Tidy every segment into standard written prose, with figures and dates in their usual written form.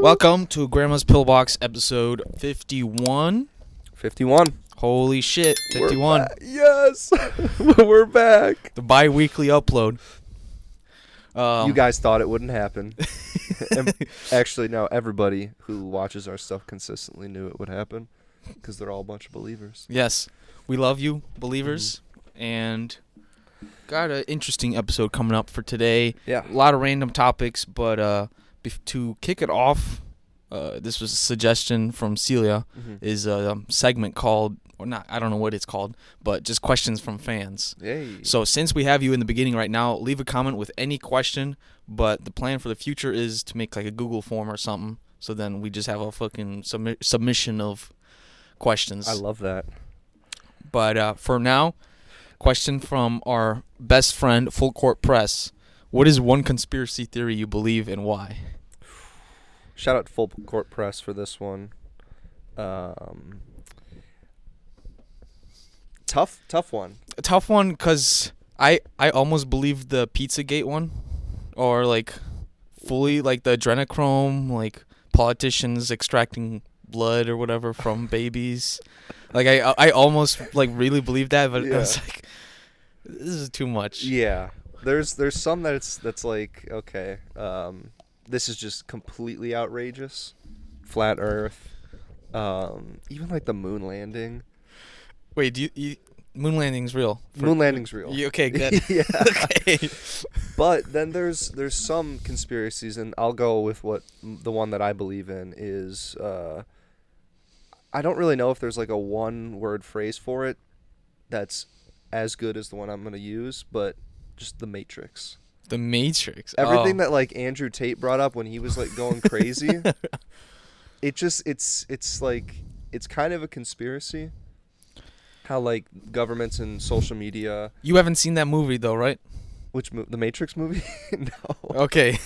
Welcome to Grandma's Pillbox episode 51. 51. Holy shit, 51. Yes, we're back. The bi-weekly upload. You guys thought it wouldn't happen. Actually, no, everybody who watches our stuff consistently knew it would happen because they're all a bunch of believers. Yes, we love you, believers. And got an interesting episode coming up for today. Yeah. A lot of random topics, but to kick it off, this was a suggestion from Celia, is a segment called, or not, I don't know what it's called, but just questions from fans. Yay. So since we have you in the beginning right now, leave a comment with any question, but the plan for the future is to make like a Google form or something, so then we just have a fucking submission of questions. I love that. But for now, question from our best friend, Full Court Press. What is one conspiracy theory you believe and why? Shout out to Full Court Press for this one. Tough one. A tough one because I almost believe the Pizzagate one, or like fully like the adrenochrome, like politicians extracting blood or whatever from babies. Like I almost like really believe that, but I was like, this is too much. Yeah. There's some that's like, okay, this is just completely outrageous. Flat Earth, even like the moon landing. Wait, moon landing's real? Moon landing's real. Okay, good. Yeah. Okay. But then there's some conspiracies, and I'll go with what the one that I believe in is. I don't really know if there's like a one-word phrase for it that's as good as the one I'm gonna use, but just the Matrix. The Matrix. Everything that like Andrew Tate brought up when he was like going crazy. It's like it's kind of a conspiracy. How like governments and social media. You haven't seen that movie though, right? Which the Matrix movie? No. Okay.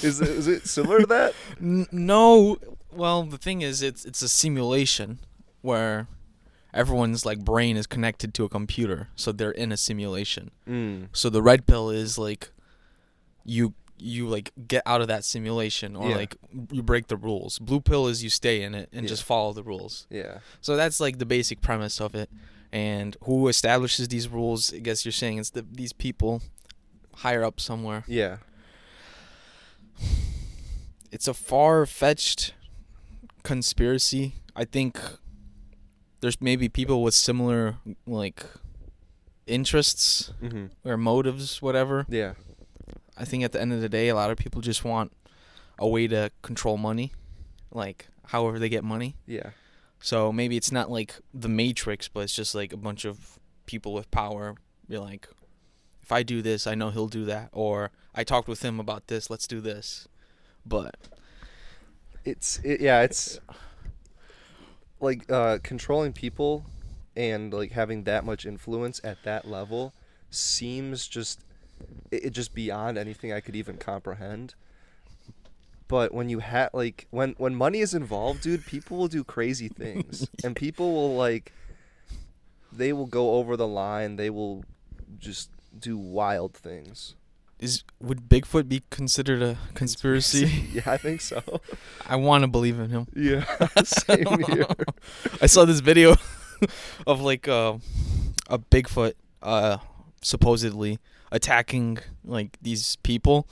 Is it similar to that? No. Well, the thing is, it's a simulation where everyone's like brain is connected to a computer, so they're in a simulation. So the red pill is like you like get out of that simulation, or like you break the rules. Blue pill is you stay in it and just follow the rules. Yeah. So that's like the basic premise of it. And who establishes these rules? I guess you're saying it's these people higher up somewhere. Yeah. It's a far-fetched conspiracy. I think there's maybe people with similar like interests or motives, whatever. Yeah. I think at the end of the day, a lot of people just want a way to control money, like however they get money. Yeah. So maybe it's not like the Matrix, but it's just like a bunch of people with power. You're like, if I do this, I know he'll do that, or I talked with him about this, let's do this. But it's like controlling people and like having that much influence at that level seems just beyond anything I could even comprehend. But when you when money is involved, dude, people will do crazy things. And people will like they will go over the line, they will just do wild things. Would Bigfoot be considered a conspiracy? Yeah, I think so. I want to believe in him. Yeah, same here. I saw this video of like a Bigfoot supposedly attacking like these people,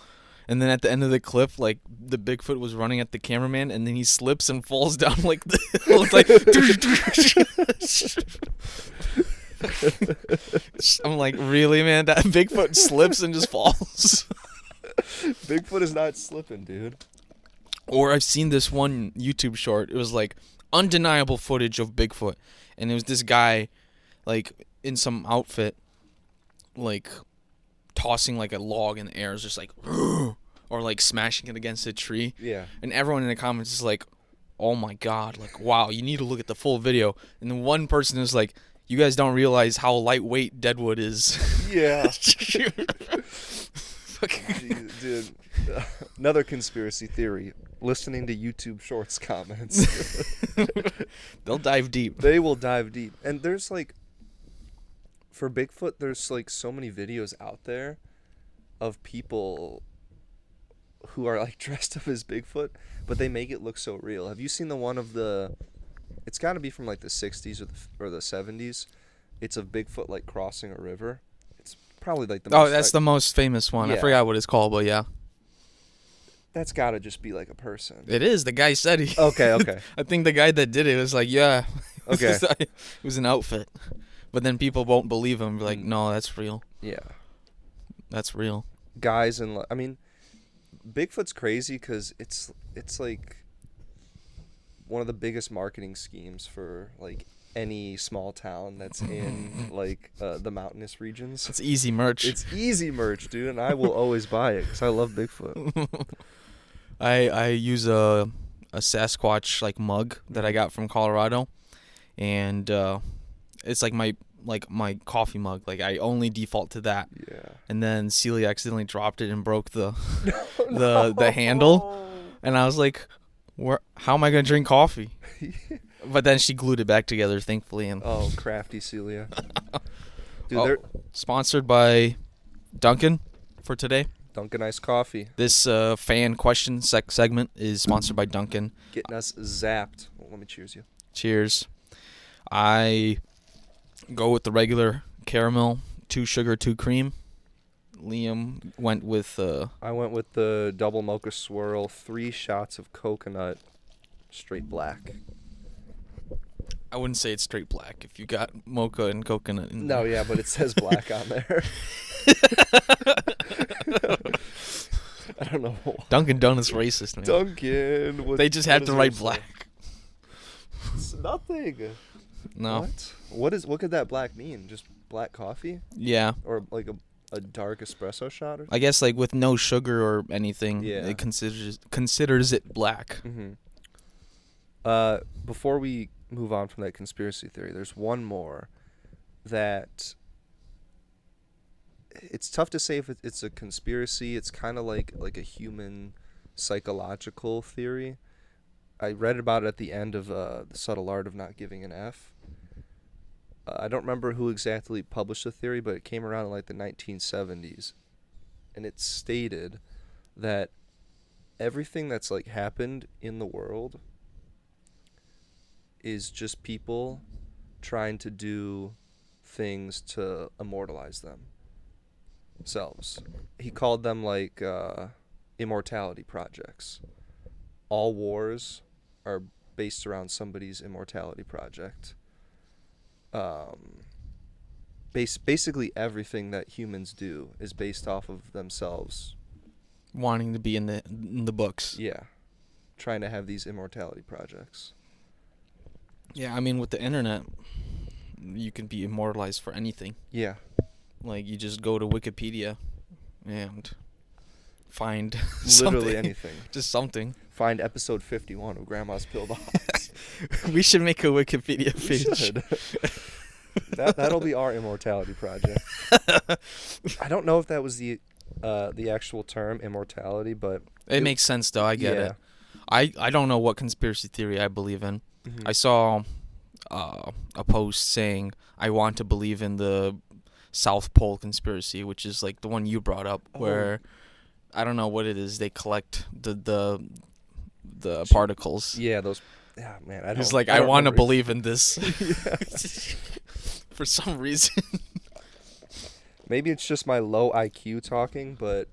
and then at the end of the clip, like the Bigfoot was running at the cameraman, and then he slips and falls down like the hill. It's like I'm like, really, man? That Bigfoot slips and just falls. Bigfoot is not slipping, dude. Or I've seen this one YouTube short. It was like undeniable footage of Bigfoot, and it was this guy like in some outfit, like tossing like a log in the air. It's just like, or like smashing it against a tree. Yeah. And everyone in the comments is like, oh my god, like wow, you need to look at the full video. And then one person is like, you guys don't realize how lightweight Deadwood is. Yeah. Dude, another conspiracy theory. Listening to YouTube Shorts comments. They'll dive deep. They will dive deep. And there's like, for Bigfoot, there's like so many videos out there of people who are like dressed up as Bigfoot, but they make it look so real. Have you seen the one of the? It's got to be from like the 60s or the 70s. It's of Bigfoot like crossing a river. It's probably like the most, that's the most famous one. I Yeah. forgot what it's called, but yeah. That's got to just be like a person. It is. The guy said he. Okay. I think the guy that did it was like, yeah. Okay. It was an outfit. But then people won't believe him. Like, no, that's real. Yeah. That's real. Guys I mean, Bigfoot's crazy because it's like one of the biggest marketing schemes for like any small town that's in like the mountainous regions. It's easy merch. It's easy merch, dude, and I will always buy it because I love Bigfoot. I use a Sasquatch like mug that I got from Colorado, and it's like my coffee mug. Like I only default to that. Yeah. And then Celia accidentally dropped it and broke the the handle, and I was like, how am I gonna drink coffee? But then she glued it back together, thankfully. And Oh, crafty Celia. Dude, they're sponsored by Dunkin' for today. Dunkin' Iced Coffee. This fan question segment is sponsored by Dunkin'. Getting us zapped. Well, let me cheers you. Cheers. I go with the regular caramel, 2 sugar, 2 cream. Liam went with I went with the double mocha swirl, 3 shots of coconut, straight black. I wouldn't say it's straight black if you got mocha and coconut in No, there. yeah, but it says black on there. I don't know. Dunkin' Donuts racist, man. Dunkin'. They just had to write black. It's nothing. No. What could that black mean? Just black coffee? Yeah. Or like a dark espresso shot? Or I guess like with no sugar or anything, Yeah. it considers it black. Mm-hmm. Before we move on from that conspiracy theory, there's one more that it's tough to say if it's a conspiracy. It's kind of like a human psychological theory. I read about it at the end of The Subtle Art of Not Giving an F. I don't remember who exactly published the theory, but it came around in like the 1970s. And it stated that everything that's like happened in the world is just people trying to do things to immortalize themselves. He called them like immortality projects. All wars are based around somebody's immortality project. Basically everything that humans do is based off of themselves Wanting to be in the books. Yeah. Trying to have these immortality projects. Yeah, I mean with the internet, you can be immortalized for anything. Yeah. Like you just go to Wikipedia and find Literally something. anything. Just something. Find episode 51 of Grandma's Pillbox. We should make a Wikipedia page. We should. That'll be our immortality project. I don't know if that was the actual term, immortality, but it makes sense though. I get it. I don't know what conspiracy theory I believe in. Mm-hmm. I saw a post saying I want to believe in the South Pole conspiracy, which is like the one you brought up, where I don't know what it is. They collect the particles. Yeah, those. Yeah, man. I don't. It's like I I don't want to remember. believe in this for some reason. Maybe it's just my low IQ talking, but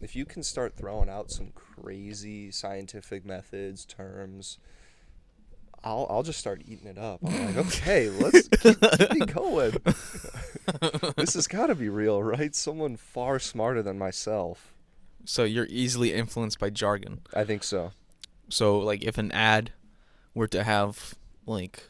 if you can start throwing out some crazy scientific methods, terms, I'll just start eating it up. I'm like, okay, let's keep me going. This has got to be real, right? Someone far smarter than myself. So you're easily influenced by jargon. I think so. So like if an ad were to have like,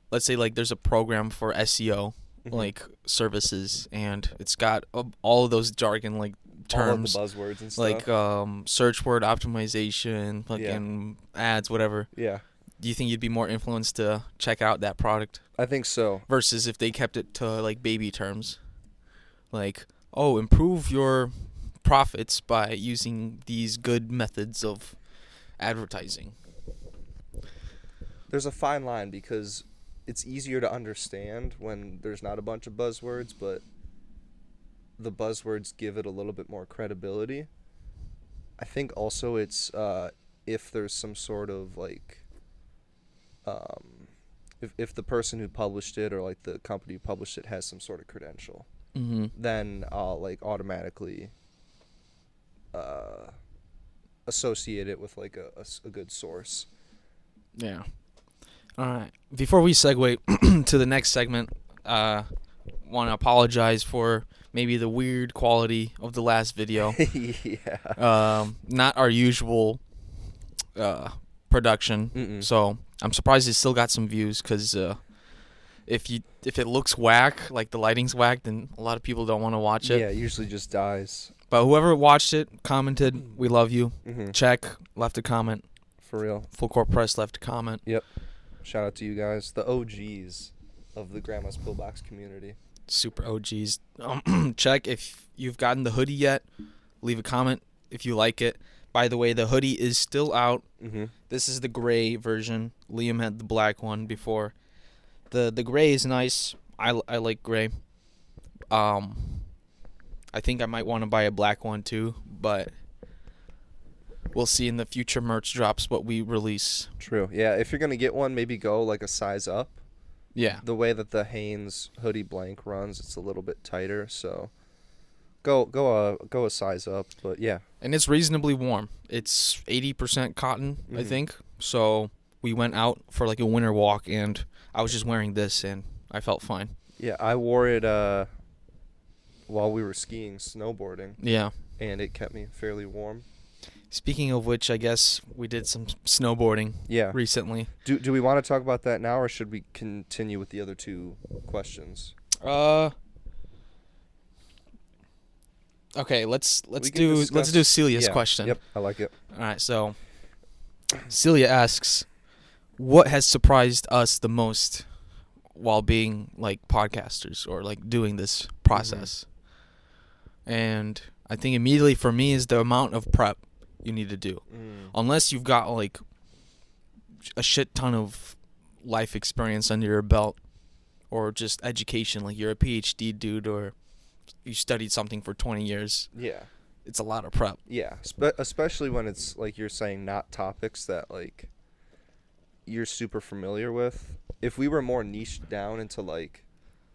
let's say like there's a program for SEO. Mm-hmm. Like services, and it's got all of those jargon like terms, all of the buzzwords and stuff. like search word optimization, fucking ads, whatever. Yeah. Do you think you'd be more influenced to check out that product I think so. versus if they kept it to like baby terms, like improve your profits by using these good methods of advertising? There's a fine line because it's easier to understand when there's not a bunch of buzzwords, but the buzzwords give it a little bit more credibility. I think also it's if there's some sort of like if the person who published it or like the company who published it has some sort of credential, then I'll like automatically associate it with like a good source. Yeah. All right. Before we segue to the next segment, want to apologize for maybe the weird quality of the last video. Yeah. Not our usual production. Mm-mm. So I'm surprised it still got some views because if it looks whack, like the lighting's whack, then a lot of people don't want to watch it. Yeah, it usually just dies. But whoever watched it, commented, we love you. Mm-hmm. Check, left a comment. For real. Full Court Press left a comment. Yep. Shout out to you guys, the OGs of the Grandma's Pillbox community. Super OGs. Check if you've gotten the hoodie yet. Leave a comment if you like it. By the way, the hoodie is still out. Mm-hmm. This is the gray version. Liam had the black one before. The gray is nice. I like gray. I think I might want to buy a black one too, but we'll see in the future merch drops what we release. True. Yeah, if you're going to get one, maybe go like a size up. Yeah. The way that the Hanes hoodie blank runs, it's a little bit tighter, so go a size up, but yeah. And it's reasonably warm. It's 80% cotton, I think. So we went out for like a winter walk, and I was just wearing this, and I felt fine. Yeah, I wore it while we were skiing, snowboarding. Yeah. And it kept me fairly warm. Speaking of which, I guess we did some snowboarding recently. Do we want to talk about that now, or should we continue with the other two questions? Okay, let's do Celia's question. Yep, I like it. All right, so Celia asks, what has surprised us the most while being like podcasters or like doing this process? And I think immediately for me is the amount of prep you need to do. Unless you've got like a shit ton of life experience under your belt or just education, like you're a PhD dude or you studied something for 20 years. Yeah. It's a lot of prep. Yeah, especially when it's like you're saying not topics that like you're super familiar with. If we were more niched down into like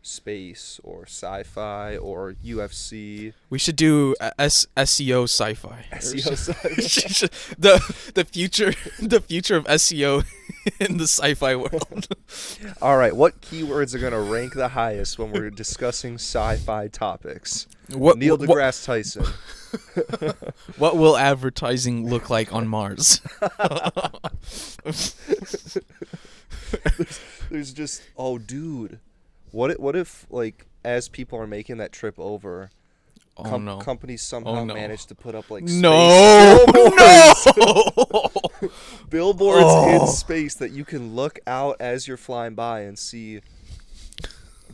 space or sci-fi or UFC, we should do SEO sci-fi. SEO sci-fi. the future of SEO in the sci-fi world. All right, what keywords are going to rank the highest when we're discussing sci-fi topics? Neil deGrasse Tyson. What will advertising look like on Mars? There's just, oh, dude. What if, like, as people are making that trip over, companies somehow manage to put up, like, space billboards in space that you can look out as you're flying by and see,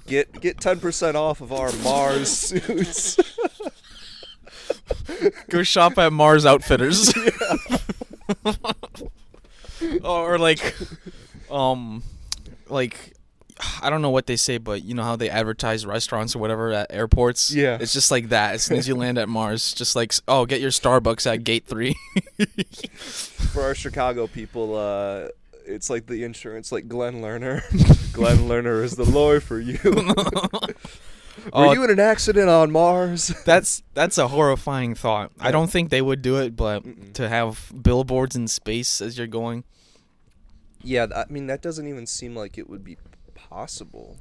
get 10% off of our Mars suits. Go shop at Mars Outfitters. Or like I don't know what they say, but you know how they advertise restaurants or whatever at airports? Yeah. It's just like that. As soon as you land at Mars, just like, oh, get your Starbucks at gate 3. For our Chicago people, it's like the insurance, like Glenn Lerner. Glenn Lerner is the lawyer for you. Were you in an accident on Mars? That's a horrifying thought. I don't think they would do it, but to have billboards in space as you're going. Yeah, I mean, that doesn't even seem like it would be possible.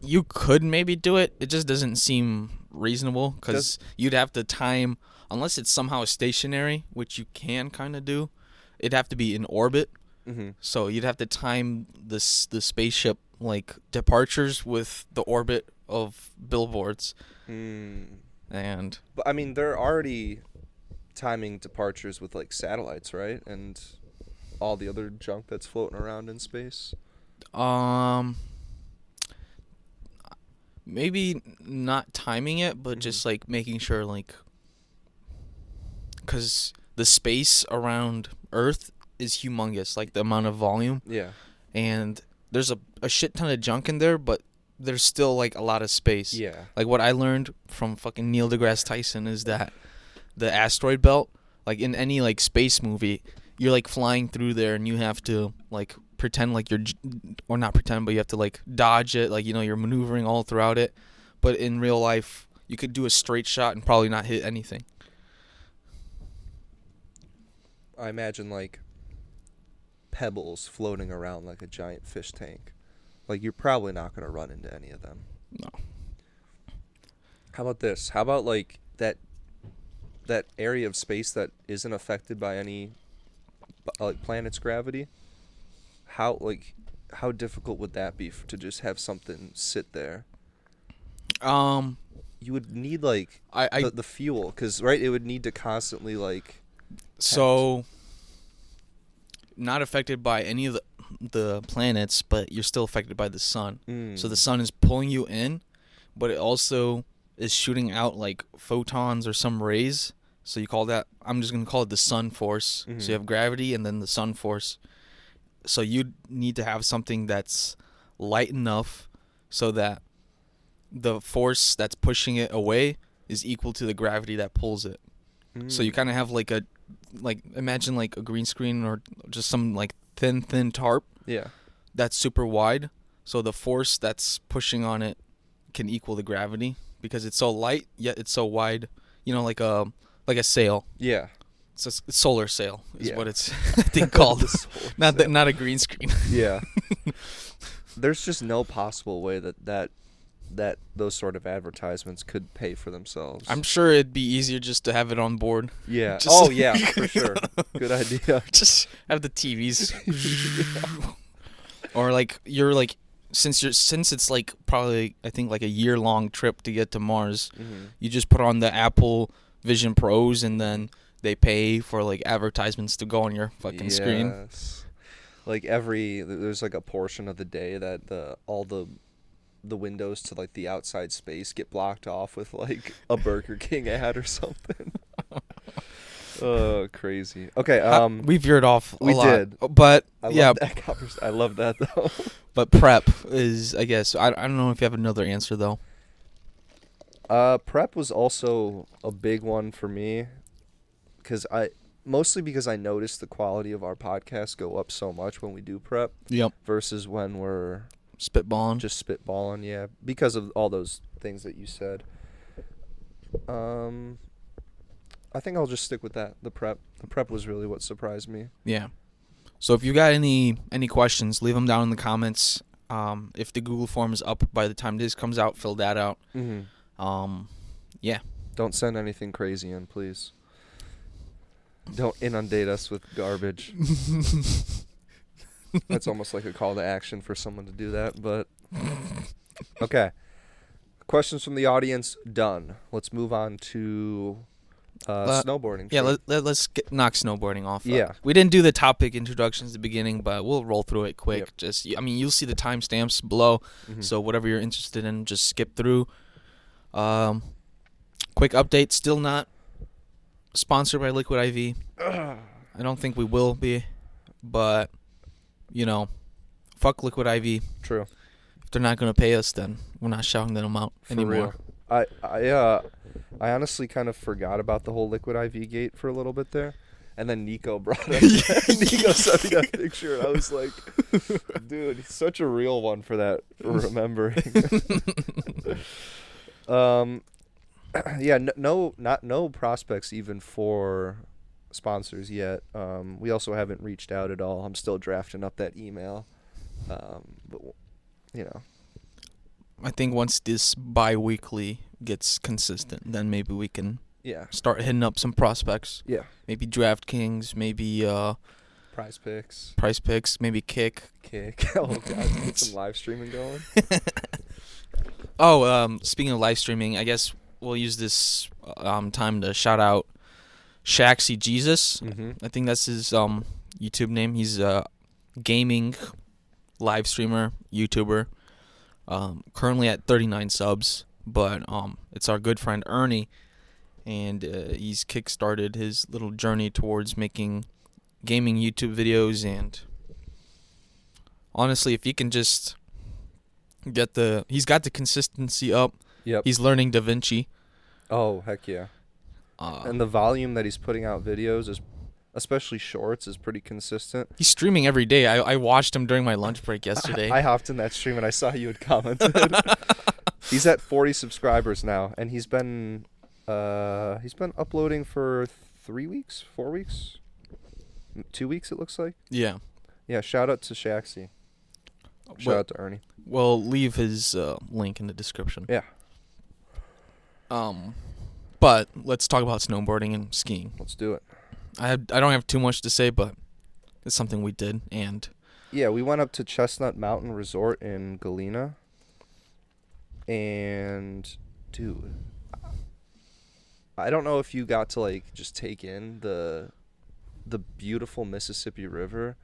You could maybe do it. It just doesn't seem reasonable because you'd have to time, unless it's somehow stationary, which you can kind of do. It'd have to be in orbit. So you'd have to time the spaceship like departures with the orbit of billboards. And but I mean, they're already timing departures with like satellites, right? And all the other junk that's floating around in space. Maybe not timing it, but just like making sure, like, because the space around Earth is humongous, like the amount of volume. Yeah. And there's a shit ton of junk in there, but there's still like a lot of space. Yeah. Like what I learned from fucking Neil deGrasse Tyson is that the asteroid belt, like in any like space movie, you're like flying through there and you have to like pretend like or not pretend, but you have to like dodge it, like, you know, you're maneuvering all throughout it. But in real life, you could do a straight shot and probably not hit anything. I imagine like pebbles floating around like a giant fish tank. Like, you're probably not going to run into any of them. No. How about this? How about like that area of space that isn't affected by any like planet's gravity? How difficult would that be to just have something sit there? You would need like the fuel, because right, it would need to constantly like. So, not affected by any of the planets, but you're still affected by the sun. So the sun is pulling you in, but it also is shooting out like photons or some rays. So you call that, I'm just going to call it the sun force. So you have gravity and then the sun force. So you need to have something that's light enough so that the force that's pushing it away is equal to the gravity that pulls it. So you kind of have like imagine like a green screen or just some like thin tarp. Yeah. That's super wide. So the force that's pushing on it can equal the gravity because it's so light yet it's so wide. You know, like a sail. Yeah. It's a solar sail is what it's I think called. Not a green screen. Yeah. There's just no possible way that those sort of advertisements could pay for themselves. I'm sure it'd be easier just to have it on board. Yeah. Oh yeah, for sure. Good idea. Just have the TVs. Or like you're like since it's like probably I think like a year-long trip to get to Mars, you just put on the Apple Vision Pros and then they pay for like advertisements to go on your fucking screen. Like there's like a portion of the day that all the windows to like the outside space get blocked off with like a Burger King ad or something. Oh, crazy. Okay, we veered off a lot. We did. But I love that though. But prep is, I guess, I don't know if you have another answer though. Prep was also a big one for me mostly because I noticed the quality of our podcast go up so much when we do prep. Yep. Versus when we're just spitballing, yeah, because of all those things that you said. I think I'll just stick with that. The prep was really what surprised me. Yeah. So if you got any questions, leave them down in the comments. If the Google form is up by the time this comes out, fill that out. Yeah. Don't send anything crazy in, please. Don't inundate us with garbage. That's almost like a call to action for someone to do that, but okay. Questions from the audience done. Let's move on to snowboarding. Yeah, let's knock snowboarding off. Yeah. We didn't do the topic introductions at the beginning, but we'll roll through it quick. Yep. You'll see the timestamps below, so whatever you're interested in, just skip through. Quick update, still not sponsored by Liquid IV. I don't think we will be, but fuck Liquid IV. True. If they're not going to pay us, then we're not shouting them out anymore. Real. I honestly kind of forgot about the whole Liquid IV gate for a little bit there, and then Nico brought up Nico sent me that picture, and I was like, dude, he's such a real one for remembering. Yeah, no prospects even for sponsors yet. We also haven't reached out at all. I'm still drafting up that email. But I think once this bi-weekly gets consistent, then maybe we can start hitting up some prospects. Yeah. Maybe DraftKings, maybe Prize Picks, maybe Kick. Oh god, get some live streaming going. Speaking of live streaming, I guess we'll use this time to shout out Shaxy Jesus. I think that's his YouTube name. He's a gaming live streamer, YouTuber. Currently at 39 subs, but it's our good friend Ernie, and he's kickstarted his little journey towards making gaming YouTube videos. And honestly, if he can just he's got the consistency up. Yep. He's learning DaVinci. Oh, heck yeah. And the volume that he's putting out videos is, especially shorts, is pretty consistent. He's streaming every day. I watched him during my lunch break yesterday. I hopped in that stream and I saw you had commented. He's at 40 subscribers now, and he's been uploading for 3 weeks, 4 weeks, 2 weeks it looks like. Yeah. Yeah, shout out to Shaxi. Shout out to Ernie. We'll leave his link in the description. Yeah. But let's talk about snowboarding and skiing. Let's do it. I don't have too much to say, but it's something we did, and yeah, we went up to Chestnut Mountain Resort in Galena, and dude, I don't know if you got to like just take in the beautiful Mississippi River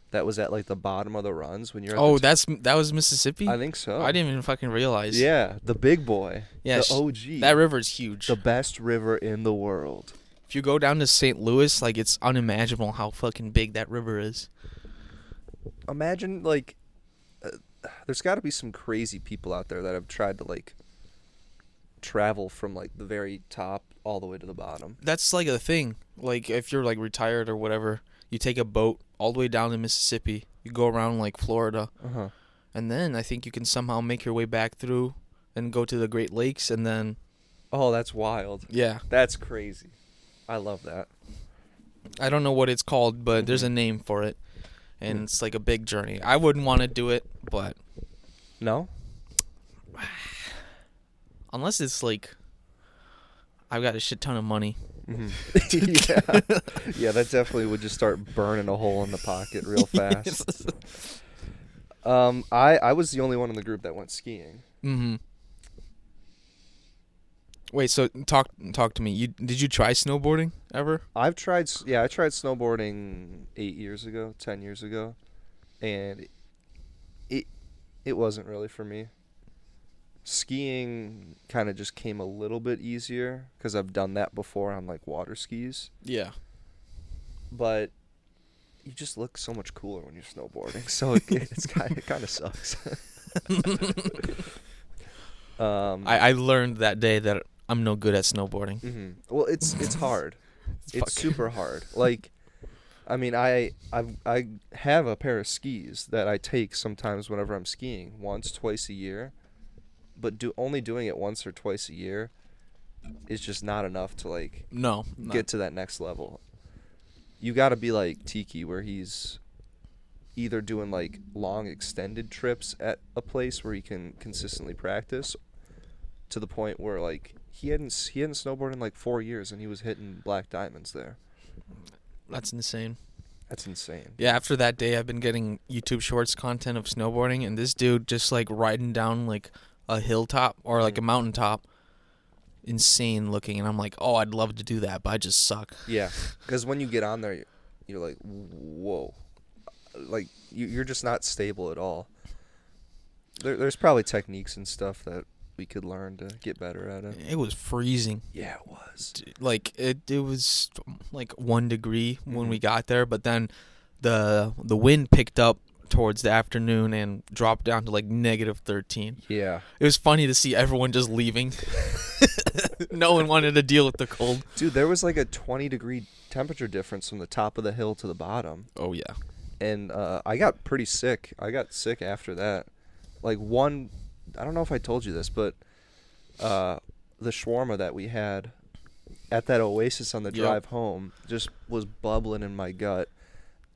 that was at like the bottom of the runs when you're at that was Mississippi? I think so. I didn't even fucking realize. Yeah, the big boy. Yeah, the OG. That river's huge. The best river in the world. If you go down to St. Louis, like, it's unimaginable how fucking big that river is. Imagine, like, there's got to be some crazy people out there that have tried to, like, travel from, like, the very top all the way to the bottom. That's, like, a thing. Like, if you're, like, retired or whatever, you take a boat all the way down to Mississippi. You go around, like, Florida. Uh-huh. And then I think you can somehow make your way back through and go to the Great Lakes, and then... Oh, that's wild. Yeah. That's crazy. I love that. I don't know what it's called, but there's a name for it. And it's like a big journey. I wouldn't want to do it, but... No? Unless it's like... I've got a shit ton of money. Mm-hmm. Yeah, that definitely would just start burning a hole in the pocket real fast. I was the only one in the group that went skiing. Mm-hmm. Wait, so talk to me. Did you try snowboarding ever? I tried snowboarding 10 years ago, and it wasn't really for me. Skiing kind of just came a little bit easier because I've done that before on like water skis. Yeah. But you just look so much cooler when you're snowboarding, so it kind of sucks. I learned that day that I'm no good at snowboarding. Mm-hmm. Well, it's hard. It's super hard. Like, I mean, I have a pair of skis that I take sometimes whenever I'm skiing, once, twice a year. But only doing it once or twice a year is just not enough to like get to that next level. You got to be like Tiki, where he's either doing like long extended trips at a place where he can consistently practice, to the point where like he hadn't snowboarded in like 4 years and he was hitting black diamonds there. That's insane. That's insane. Yeah, after that day, I've been getting YouTube Shorts content of snowboarding, and this dude just like riding down like a hilltop or like a mountaintop, insane looking, and I'm like, oh, I'd love to do that, but I just suck. Yeah, because when you get on there, you're like, whoa, like you're just not stable at all. There's probably techniques and stuff that we could learn to get better at it. It was freezing. Yeah, it was. Like it was like 1 degree when we got there, but then the wind picked up towards the afternoon and dropped down to like -13. Yeah. It was funny to see everyone just leaving. No one wanted to deal with the cold. Dude, there was like a 20-degree temperature difference from the top of the hill to the bottom. Oh, yeah. And I got pretty sick. I got sick after that. Like I don't know if I told you this, but the shawarma that we had at that Oasis on the drive home just was bubbling in my gut.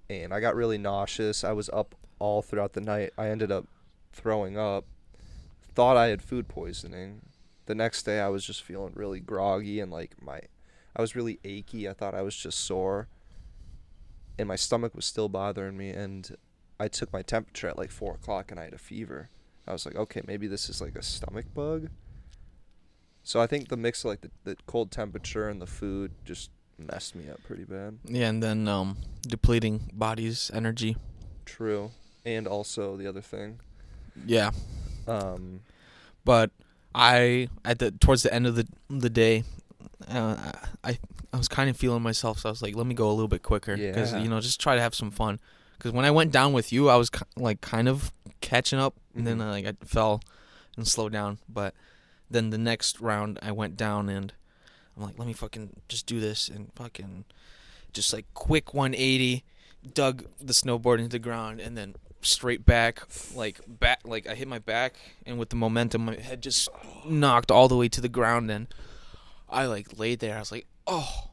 And I got really nauseous. I was up all throughout the night. I ended up throwing up. Thought I had food poisoning. The next day I was just feeling really groggy and like I was really achy. I thought I was just sore. And my stomach was still bothering me, and I took my temperature at like 4 o'clock and I had a fever. I was like, okay, maybe this is like a stomach bug. So I think the mix of like the cold temperature and the food just messed me up pretty bad. Yeah, and then depleting body's energy. True. And also the other thing. Yeah. But towards the end of the day, I was kind of feeling myself, so I was like, let me go a little bit quicker, because just try to have some fun. Because when I went down with you, I was like kind of catching up, and then I fell and slowed down. But then the next round, I went down, and I'm like, let me fucking just do this, and fucking just like quick 180, dug the snowboard into the ground, and then straight back, like I hit my back, and with the momentum, my head just knocked all the way to the ground, and I like laid there. I was like, oh.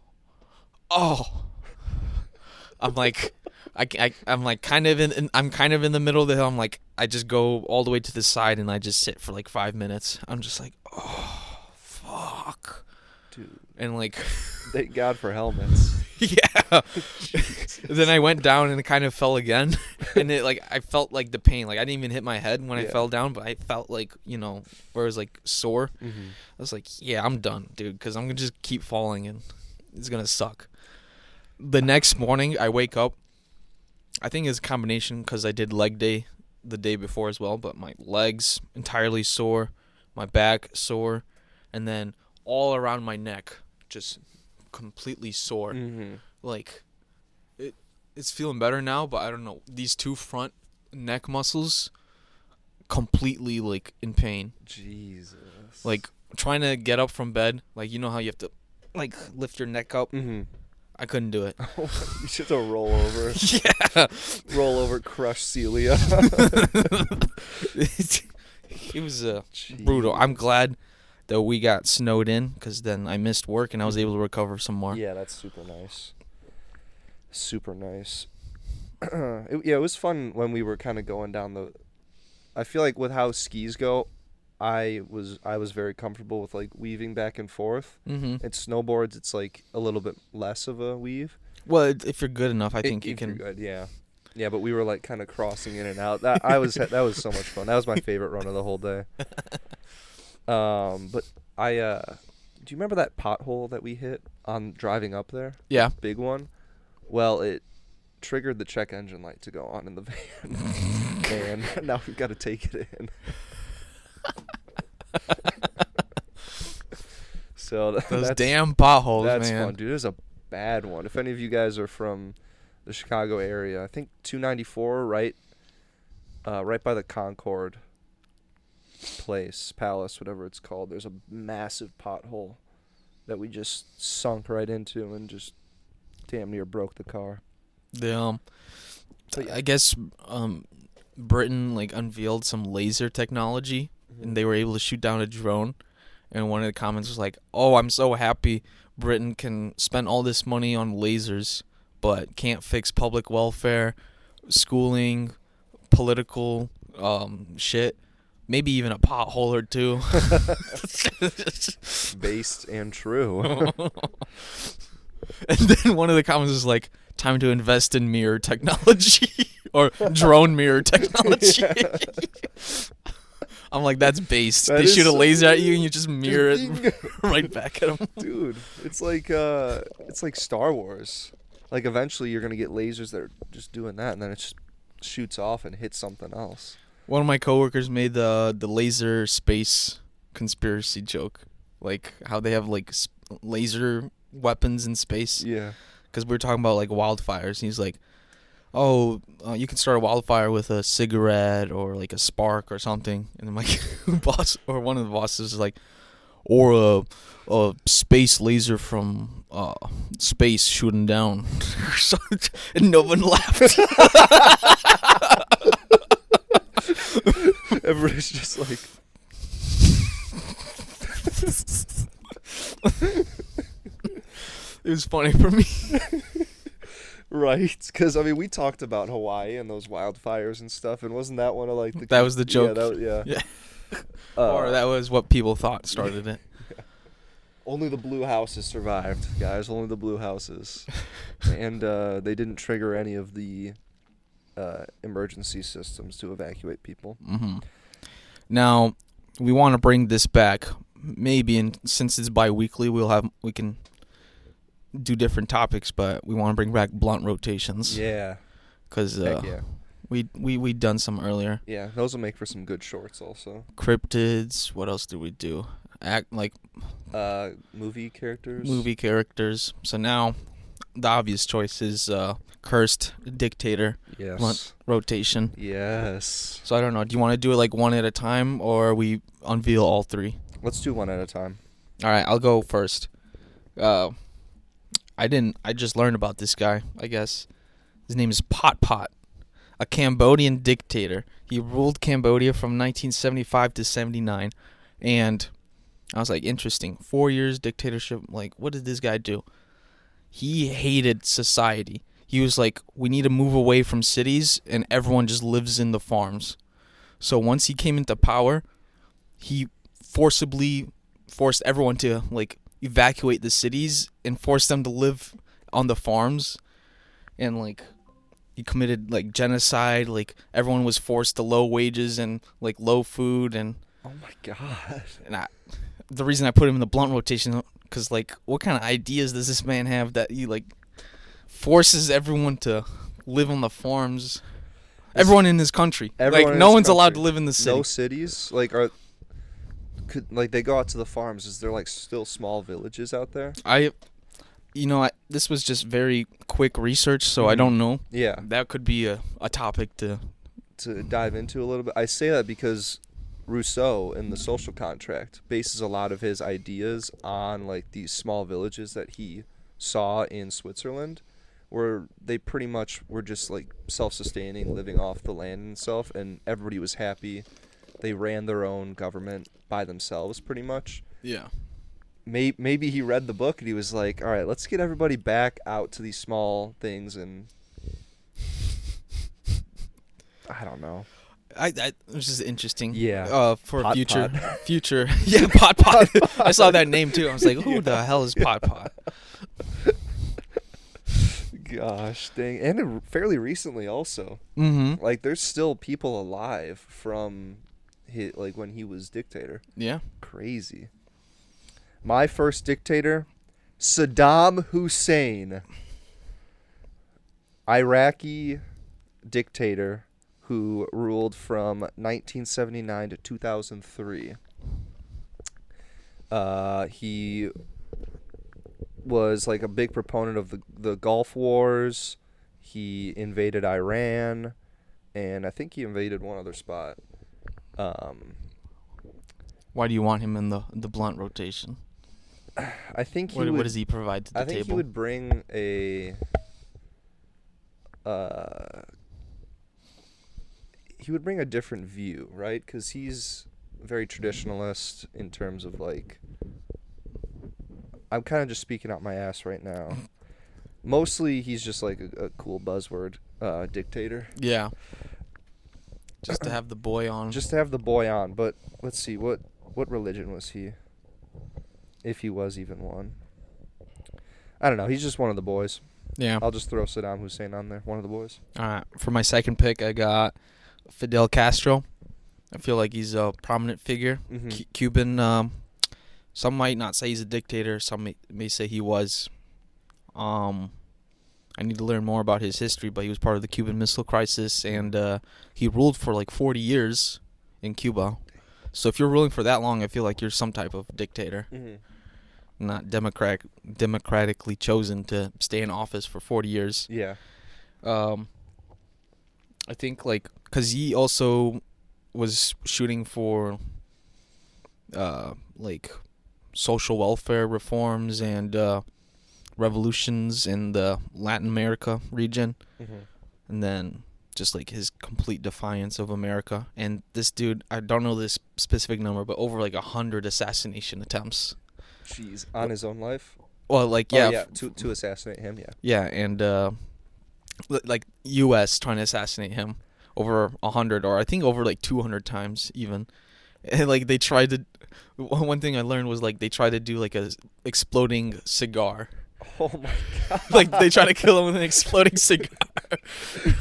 I'm like, I'm like kind of I'm kind of in the middle of the hill. I'm like, I just go all the way to the side, and I just sit for like 5 minutes. I'm just like, oh, fuck. Dude. And like, thank God for helmets. Yeah. Then I went down and it kind of fell again, and it like I felt like the pain. Like I didn't even hit my head when I fell down, but I felt like, you know, where it was like sore. I was like, yeah, I'm done, dude, because I'm gonna just keep falling and it's gonna suck. The next morning I wake up. I think it's a combination because I did leg day the day before as well, but my legs entirely sore, my back sore, and then all around my neck just completely sore. Like it's feeling better now, but I don't know, these two front neck muscles completely like in pain. Jesus. Like trying to get up from bed, like you know how you have to like lift your neck up. I couldn't do it. You should have to roll over. Yeah. Roll over, crush Celia. It was brutal. I'm glad that we got snowed in, because then I missed work and I was able to recover some more. Yeah, that's super nice. Super nice. It was fun when we were kind of going down the... I feel like with how skis go, I was very comfortable with like weaving back and forth. It's snowboards, it's like a little bit less of a weave. Well, if you're good enough, I think you can. If you're good, yeah. But we were like kind of crossing in and out. That was so much fun. That was my favorite run of the whole day. But do you remember that pothole that we hit on driving up there? Yeah. The big one. Well, it triggered the check engine light to go on in the van, and now we've got to take it in. So those damn potholes, that's man. Fun, dude. It was a bad one. If any of you guys are from the Chicago area, I think 294, right by the Concord Palace, whatever it's called. There's a massive pothole that we just sunk right into and just damn near broke the car. I guess Britain like unveiled some laser technology, and they were able to shoot down a drone. And one of the comments was like, "Oh, I'm so happy Britain can spend all this money on lasers, but can't fix public welfare, schooling, political shit, maybe even a pothole or two." Based and true. And then one of the comments was like, "Time to invest in mirror technology or drone mirror technology." I'm like, that's based. They shoot a laser at you and you just mirror it right back at them. Dude, it's like Star Wars. Like eventually you're gonna get lasers that are just doing that, and then it just shoots off and hits something else. One of my coworkers made the laser space conspiracy joke, like how they have like laser weapons in space. Yeah. Because we were talking about like wildfires, and he's like, "Oh, you can start a wildfire with a cigarette or like a spark or something." And then my boss or one of the bosses is like, "Or a space laser from space shooting down." And no one laughed. Everybody's just like... It was funny for me. Right, because I mean, we talked about Hawaii and those wildfires and stuff, and wasn't that one of like the... That was the joke. Yeah. Or that was what people thought started it. Yeah. Only the blue houses survived, guys. Only the blue houses, and they didn't trigger any of the emergency systems to evacuate people. Now, we want to bring this back. Maybe, and since it's bi-weekly, we can do different topics, but we want to bring back blunt rotations. Yeah. Because we done some earlier. Yeah, those will make for some good shorts also. Cryptids. What else did we do? Movie characters. Movie characters. So now, the obvious choice is cursed Dictator. Yes. Blunt rotation. Yes. So I don't know. Do you want to do it like one at a time, or we unveil all three? Let's do one at a time. All right, I'll go first. I just learned about this guy, I guess. His name is Pot Pot, a Cambodian dictator. He ruled Cambodia from 1975 to 79. And I was like, interesting. 4 years dictatorship. Like, what did this guy do? He hated society. He was like, we need to move away from cities, and everyone just lives in the farms. So once he came into power, he forcibly forced everyone to, like, evacuate the cities and force them to live on the farms. And, like, he committed, like, genocide. Like, everyone was forced to low wages and, like, low food. And oh my god. And the reason I put him in the blunt rotation, because, like, what kind of ideas does this man have that he, like, forces everyone to live on the farms? Everyone in this country. Like, no one's allowed to live in the city. No cities? Like, they go out to the farms. Is there, like, still small villages out there? This was just very quick research, so I don't know. Yeah. That could be a topic to dive into a little bit. I say that because Rousseau in The Social Contract bases a lot of his ideas on, like, these small villages that he saw in Switzerland, where they pretty much were just, like, self-sustaining, living off the land and stuff, and everybody was happy. They ran their own government by themselves, pretty much. Yeah. Maybe he read the book and he was like, all right, let's get everybody back out to these small things, and I don't know. It was just interesting. Yeah. For Pot future. Pot. Yeah, Pot Pot. I saw that name too. I was like, who the hell is Pot Pot? Gosh, dang. And fairly recently also. Mm-hmm. Like, there's still people alive from when he was dictator. Yeah. Crazy. My first dictator, Saddam Hussein. Iraqi dictator who ruled from 1979 to 2003. He was, like, a big proponent of the Gulf Wars. He invaded Iran, and I think he invaded one other spot. Why do you want him in the blunt rotation? I think what does he provide to the table? I think he would bring a different view, right? Because he's very traditionalist in terms of, like, I'm kind of just speaking out my ass right now. Mostly he's just, like, a cool buzzword dictator. Yeah. Just to have the boy on. But let's see, what religion was he? If he was even one. I don't know. He's just one of the boys. Yeah. I'll just throw Saddam Hussein on there. One of the boys. All right. For my second pick, I got Fidel Castro. I feel like he's a prominent figure. Mm-hmm. Cuban. Some might not say he's a dictator. Some may say he was. I need to learn more about his history, but he was part of the Cuban Missile Crisis, and he ruled for like 40 years in Cuba. So if you're ruling for that long, I feel like you're some type of dictator. Mm-hmm. Not democratically chosen to stay in office for 40 years. Yeah. I think, like, because he also was shooting for, like, social welfare reforms and revolutions in the Latin America region. Mm-hmm. And then just, like, his complete defiance of America. And this dude, I don't know this specific number, but over, like, 100 assassination attempts. Jeez, on his own life? Well, like, yeah. Oh, yeah, to assassinate him, yeah. Yeah, and, like, U.S. trying to assassinate him over 100, or I think over, like, 200 times even. And, like, they tried to... One thing I learned was, like, they tried to do, like, a exploding cigar. Oh, my God. Like, they try to kill him with an exploding cigar.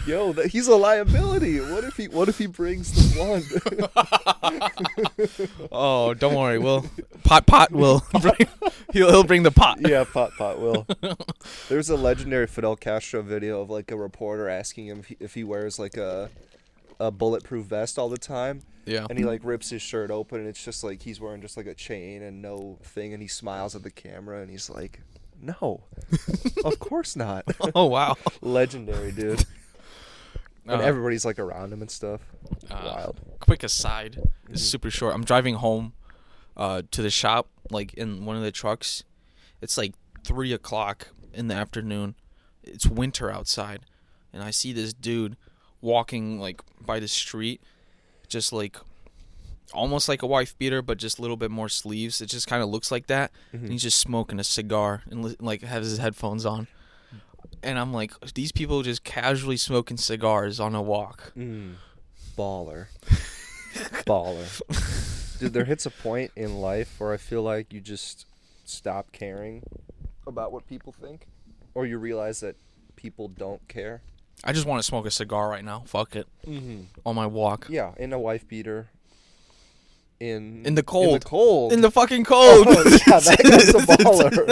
Yo, he's a liability. What if he brings the one? Oh, don't worry. Pot will bring, he'll bring the pot. Yeah, Pot will. There's a legendary Fidel Castro video of, like, a reporter asking him if he wears, like, a bulletproof vest all the time. Yeah. And he, like, rips his shirt open, and it's just, like, he's wearing just, like, a chain and no thing, and he smiles at the camera, and he's like, no, of course not. Oh, wow. Legendary, dude. And everybody's, like, around him and stuff. Wild. Quick aside. It's super short. I'm driving home to the shop, like, in one of the trucks. It's, like, 3 o'clock in the afternoon. It's winter outside, and I see this dude walking like by the street, just like almost like a wife beater, but just a little bit more sleeves. It just kind of looks like that. And he's just smoking a cigar and like has his headphones on. And I'm like, these people just casually smoking cigars on a walk. Baller. Baller. Dude, there hits a point in life where I feel like you just stop caring about what people think, or you realize that people don't care. I just want to smoke a cigar right now. Fuck it. On my walk. Yeah, in a wife beater. In the cold. In the cold. In the fucking cold. Oh, yeah, that guy's a baller.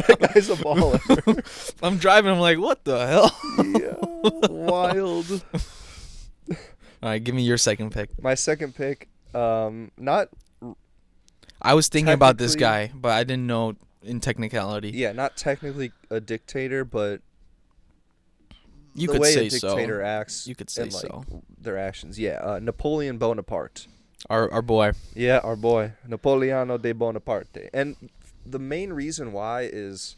That guy's a baller. I'm driving. I'm like, what the hell? Yeah, wild. All right, give me your second pick. My second pick, not. I was thinking about this guy, but I didn't know in technicality. Yeah, not technically a dictator, but you the could way say a dictator so. acts. You could say and, like, so. Their actions. Yeah, Napoleon Bonaparte. Our boy. Yeah, our boy, Napoleano de Bonaparte. And the main reason why is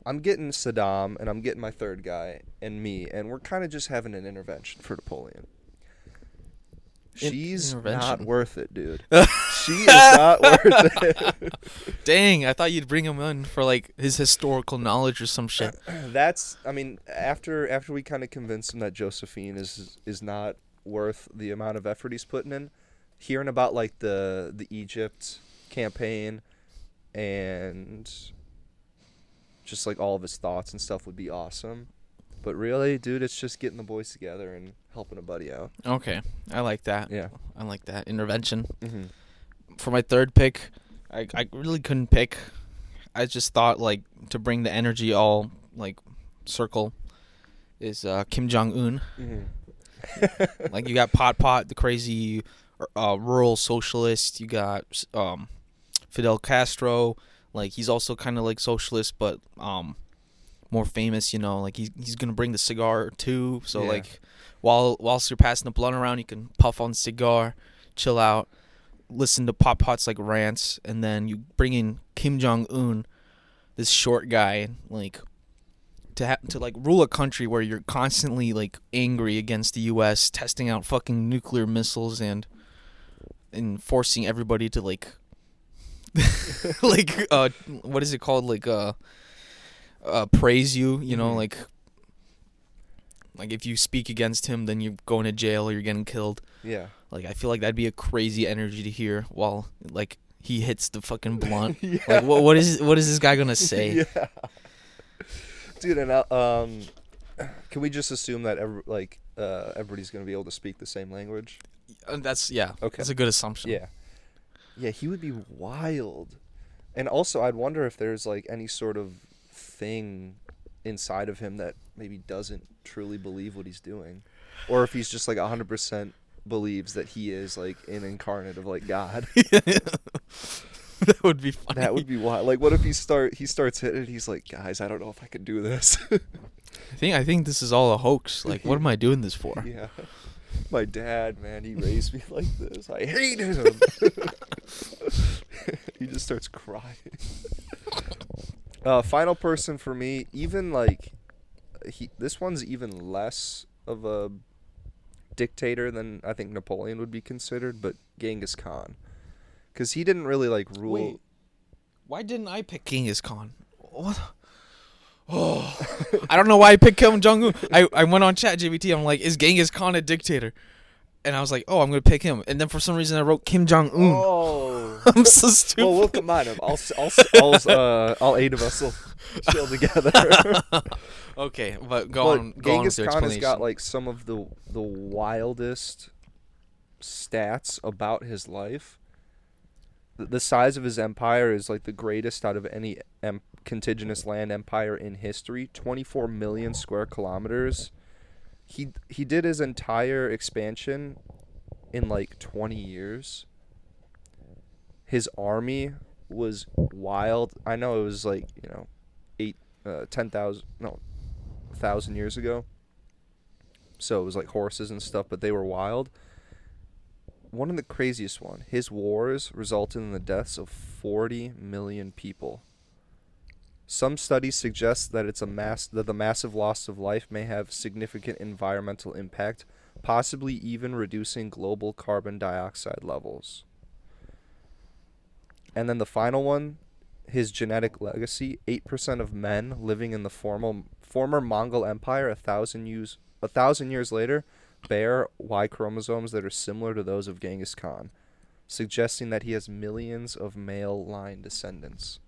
I'm getting Saddam, and I'm getting my third guy, and me, and we're kind of just having an intervention for Napoleon. She's not worth it, dude. She is not worth it. Dang, I thought you'd bring him in for, like, his historical knowledge or some shit. I mean, after we kind of convinced him that Josephine is not worth the amount of effort he's putting in, hearing about like the Egypt campaign and just like all of his thoughts and stuff would be awesome. But really, dude, it's just getting the boys together and helping a buddy out. Okay, I like that. Yeah, I like that intervention. For my third pick, I really couldn't pick. I just thought like to bring the energy all like circle is Kim Jong-un. Like you got Pot, the crazy rural socialist. You got Fidel Castro. Like he's also kind of like socialist, but more famous. You know, like he's gonna bring the cigar too. So like whilst you're passing the blunt around, you can puff on the cigar, chill out, listen to Pot's like rants, and then you bring in Kim Jong-un, this short guy, like. To like rule a country where you're constantly like angry against the U.S., testing out fucking nuclear missiles and forcing everybody to like like what is it called, like praise you, you know, like if you speak against him, then you're going to jail or you're getting killed. Yeah. Like I feel like that'd be a crazy energy to hear while like he hits the fucking blunt. Like what is this guy gonna say? Yeah. Dude, and can we just assume that everybody's gonna be able to speak the same language? That's okay. That's a good assumption. Yeah, he would be wild. And also, I'd wonder if there's like any sort of thing inside of him that maybe doesn't truly believe what he's doing, or if he's just like 100% believes that he is like an incarnate of like God. That would be funny. That would be wild. Like, what if he starts hitting? He's like, guys, I don't know if I can do this. I think this is all a hoax. Like, what am I doing this for? Yeah, my dad, man, he raised me like this. I hate him. He just starts crying. Final person for me, even like, this one's even less of a dictator than I think Napoleon would be considered, but Genghis Khan. Because he didn't really, like, rule... Wait, why didn't I pick Genghis Khan? What? Oh, I don't know why I picked Kim Jong-un. I went on ChatGPT. I'm like, is Genghis Khan a dictator? And I was like, oh, I'm going to pick him. And then for some reason I wrote Kim Jong-un. Oh. I'm so stupid. Well, we'll combine them. All 8 of us will chill together. Okay, but go on. Genghis Khan has got, like, some of the wildest stats about his life. The size of his empire is like the greatest out of any contiguous land empire in history. 24 million square kilometers. He did his entire expansion in like 20 years. His army was wild. I know it was like, 1,000 years ago. So it was like horses and stuff, but they were wild. one of the craziest one. His wars resulted in the deaths of 40 million people. Some studies suggest that that the massive loss of life may have significant environmental impact, possibly even reducing global carbon dioxide levels. And then the final one, his genetic legacy: 8% of men living in the former Mongol Empire 1,000 years later bear Y chromosomes that are similar to those of Genghis Khan, suggesting that he has millions of male line descendants.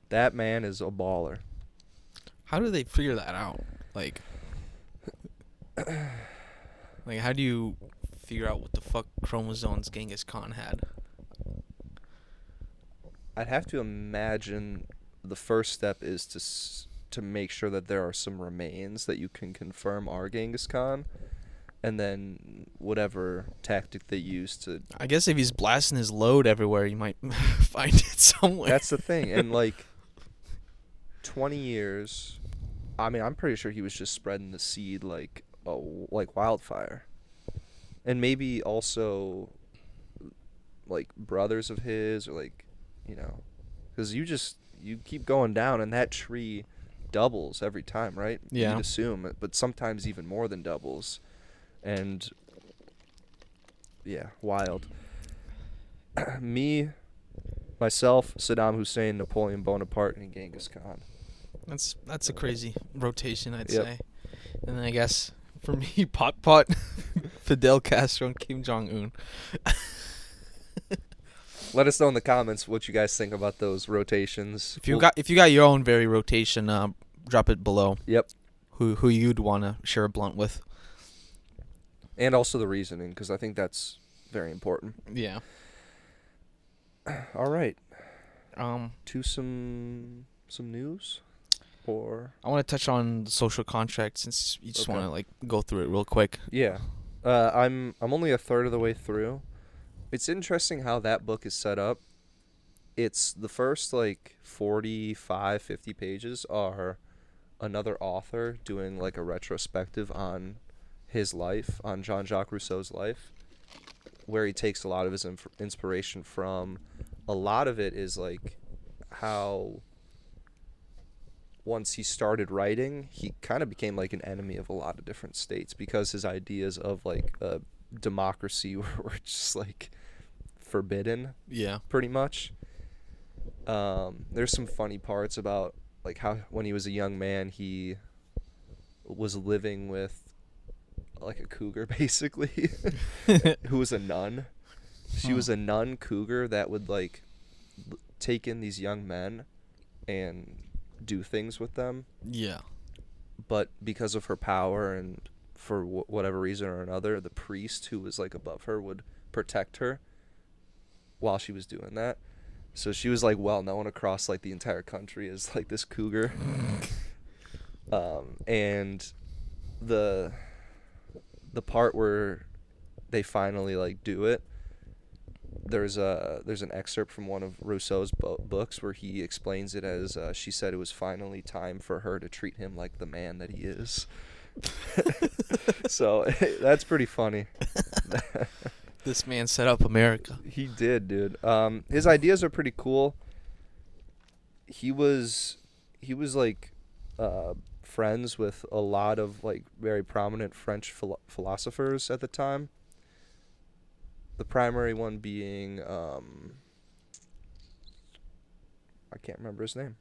That man is a baller. How do they figure that out? Like how do you figure out what the fuck chromosomes Genghis Khan had? I'd have to imagine the first step is to make sure that there are some remains that you can confirm are Genghis Khan, and then whatever tactic they use to... I guess if he's blasting his load everywhere, you might find it somewhere. That's the thing. And, 20 years... I mean, I'm pretty sure he was just spreading the seed like wildfire. And maybe also, brothers of his, or, because you keep going down, and that tree doubles every time, right? Yeah. You'd assume, but sometimes even more than doubles. And, yeah, wild. Me, myself, Saddam Hussein, Napoleon Bonaparte, and Genghis Khan. That's a crazy rotation, I'd Yep. say. And then I guess for me, Pot, Fidel Castro, and Kim Jong Un. Let us know in the comments what you guys think about those rotations. If you got your own very rotation, drop it below. Yep. Who you'd want to share a blunt with. And also the reasoning, because I think that's very important. Yeah. All right. To some news, or I want to touch on the social contract, since you just Okay. want to go through it real quick. yeah, I'm only a third of the way through. It's interesting how that book is set up. It's the first 45, 50 pages are another author doing a retrospective on his life, on Jean-Jacques Rousseau's life, where he takes a lot of his inspiration from. A lot of it is how once he started writing, he kind of became an enemy of a lot of different states, because his ideas of democracy were just forbidden. Yeah. Pretty much. There's some funny parts about how when he was a young man he was living with a cougar, basically, who was a nun. She was a nun cougar that would take in these young men and do things with them. Yeah. But because of her power and for whatever reason or another, the priest who was above her would protect her while she was doing that. So she was well known across the entire country as this cougar. And the part where they finally do it, there's an excerpt from one of Rousseau's books where he explains it as she said it was finally time for her to treat him like the man that he is. So that's pretty funny. This man set up America. He did, dude. His ideas are pretty cool. He was friends with a lot of very prominent French philosophers at the time. The primary one being I can't remember his name.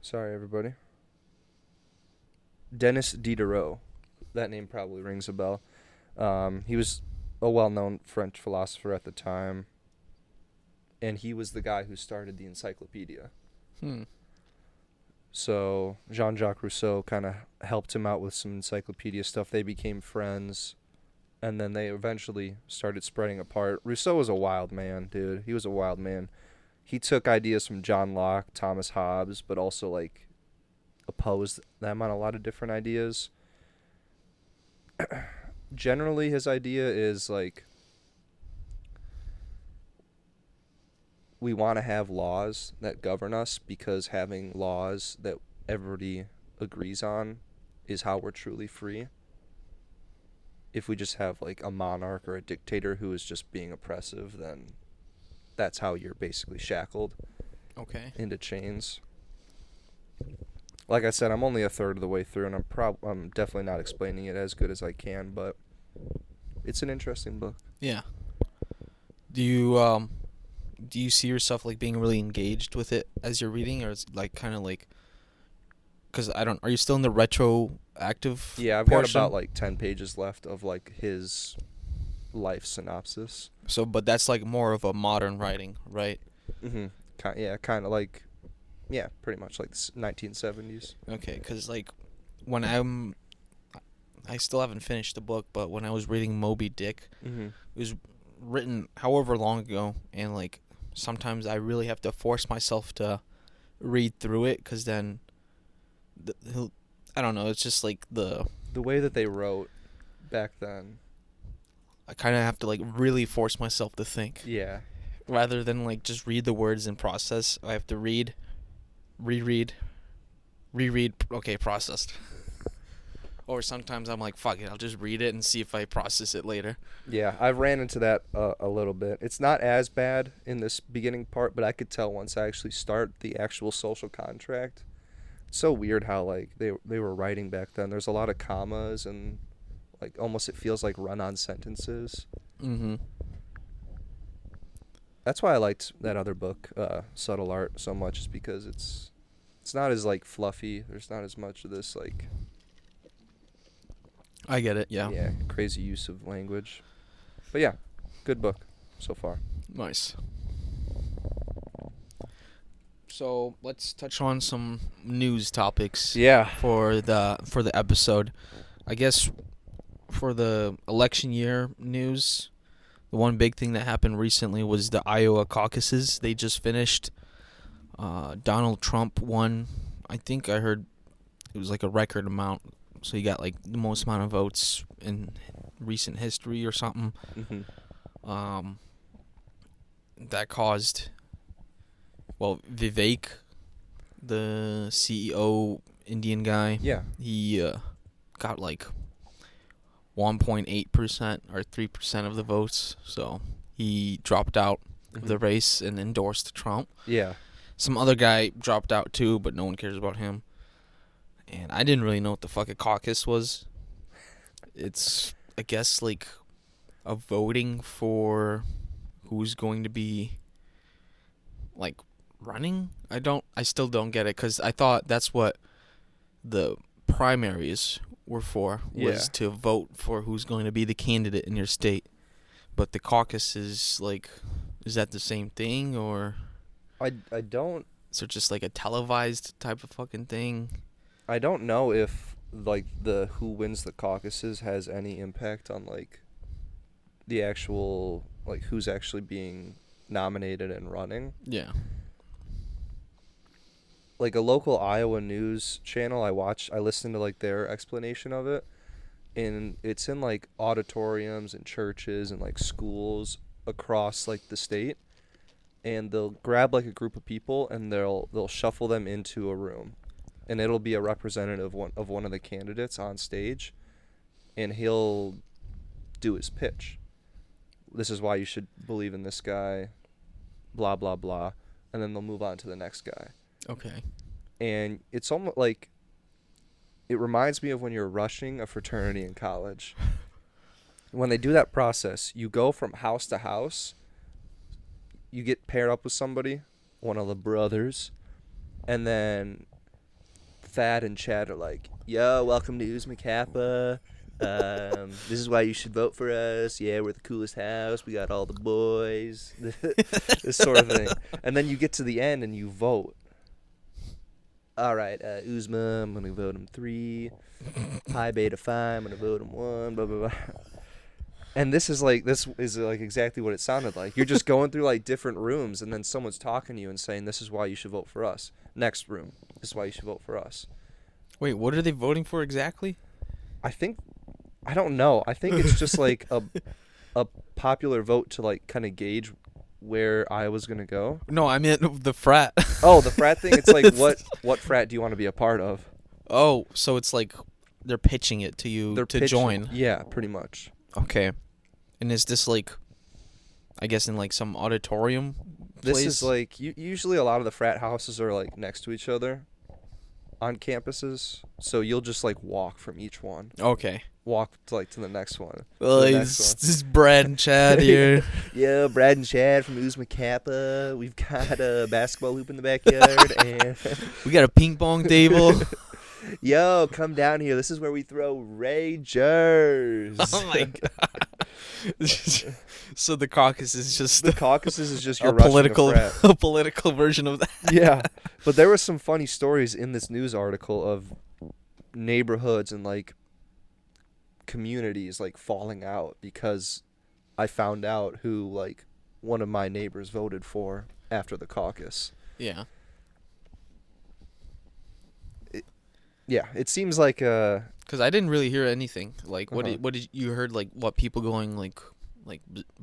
Sorry, everybody. Denis Diderot. That name probably rings a bell. He was a well-known French philosopher at the time, and he was the guy who started the encyclopedia. So Jean-Jacques Rousseau kind of helped him out with some encyclopedia stuff. They became friends, and then they eventually started spreading apart. Rousseau was a wild man, dude. He was a wild man. He took ideas from John Locke, Thomas Hobbes, but also opposed them on a lot of different ideas. Generally, his idea is we want to have laws that govern us because having laws that everybody agrees on is how we're truly free. If we just have like a monarch or a dictator who is just being oppressive, then that's how you're basically shackled into chains. Like I said, I'm only a third of the way through, and I'm definitely not explaining it as good as I can, but it's an interesting book. Yeah. Do you see yourself like being really engaged with it as you're reading, or it's like kind of like, because are you still in the retroactive? Yeah, I've portion? got about like 10 pages left of like his life synopsis. So, but that's like more of a modern writing, right? Mm-hmm. Kind of like, yeah, pretty much like 1970s. Okay, because like when I still haven't finished the book, but when I was reading Moby Dick, it was written however long ago, and like sometimes I really have to force myself to read through it, because then I don't know, it's just like the way that they wrote back then. I kind of have to like really force myself to think. Yeah. Rather than like just read the words and process, I have to read, reread, okay, processed. Or sometimes I'm like, fuck it, I'll just read it and see if I process it later. Yeah, I've ran into that a little bit. It's not as bad in this beginning part, but I could tell once I actually start the actual social contract. It's so weird how like they were writing back then. There's a lot of commas and like almost it feels like run-on sentences. Mm-hmm. That's why I liked that other book, Subtle Art, so much, is because it's not as like fluffy. There's not as much of this like. I get it, yeah. Yeah, crazy use of language. But yeah, good book so far. Nice. So let's touch on some news topics. Yeah. For the episode, I guess for the election year news, the one big thing that happened recently was the Iowa caucuses. They just finished. Donald Trump won. I think I heard it was like a record amount. So he got like the most amount of votes in recent history or something. Mm-hmm. That caused, well, Vivek, the CEO Indian guy. Yeah. He got like 1.8% or 3% of the votes. So he dropped out of the race and endorsed Trump. Yeah. Some other guy dropped out too, but no one cares about him. And I didn't really know what the fuck a caucus was. It's, I guess, like a voting for who's going to be, like, running. I still don't get it, because I thought that's what the primaries were for, was to vote for who's going to be the candidate in your state. But the caucus is, like, is that the same thing, or? I don't. Is it just like a televised type of fucking thing? I don't know if like the who wins the caucuses has any impact on like the actual like who's actually being nominated and running. Yeah. Like a local Iowa news channel I listened to like their explanation of it, and it's in like auditoriums and churches and like schools across like the state, and they'll grab like a group of people and they'll shuffle them into a room. And it'll be a representative of one of the candidates on stage, and he'll do his pitch. This is why you should believe in this guy, blah, blah, blah. And then they'll move on to the next guy. Okay. And it's almost like, it reminds me of when you're rushing a fraternity in college. When they do that process, you go from house to house, you get paired up with somebody, one of the brothers, and then Thad and Chad are like, yo, welcome to Uzma Kappa. This is why you should vote for us. Yeah, we're the coolest house. We got all the boys. This sort of thing. And then you get to the end and you vote. All right, Uzma, I'm going to vote him 3. Pi Beta Phi, I'm going to vote him 1, blah, blah, blah. And this is like exactly what it sounded like. You're just going through like different rooms, and then someone's talking to you and saying, this is why you should vote for us. Next room, this is why you should vote for us. Wait, what are they voting for exactly? I don't know. I think it's just like a popular vote to like kind of gauge where I was gonna go? No, I meant the frat. Oh, the frat thing. It's like what frat do you want to be a part of? Oh, so it's like they're pitching it to you to join. Yeah, pretty much. Okay. And is this like, I guess in like some auditorium This place? is like usually a lot of the frat houses are like next to each other on campuses, so you'll just like walk from each one. Okay. Walk to the next one. Well, this is Brad and Chad here. Yeah, Brad and Chad from Uzma Kappa. We've got a basketball hoop in the backyard, and We got a ping pong table. yo, come down here. This is where we throw ragers. Oh my god. So the caucus is just The Caucuses is just your a Russian political frat. a political version of that. Yeah, but there were some funny stories in this news article of neighborhoods and like communities like falling out because I found out who like one of my neighbors voted for after the caucus. Yeah. Yeah, it seems like Because I didn't really hear anything. Like, what Uh-huh. did you heard? Like, what people going like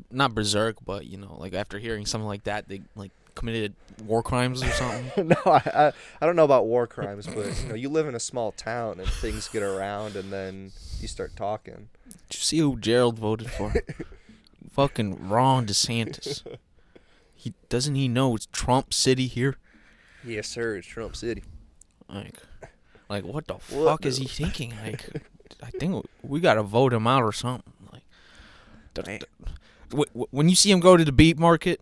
not berserk, but like after hearing something like that, they like committed war crimes or something. no, I don't know about war crimes, but you live in a small town and things get around and then you start talking. Did you see who Gerald voted for? Fucking Ron DeSantis. Doesn't he know it's Trump City here? Yes, sir. It's Trump City. Like what the fuck is he thinking? Like, I think we gotta vote him out or something. Like, when you see him go to the beat market,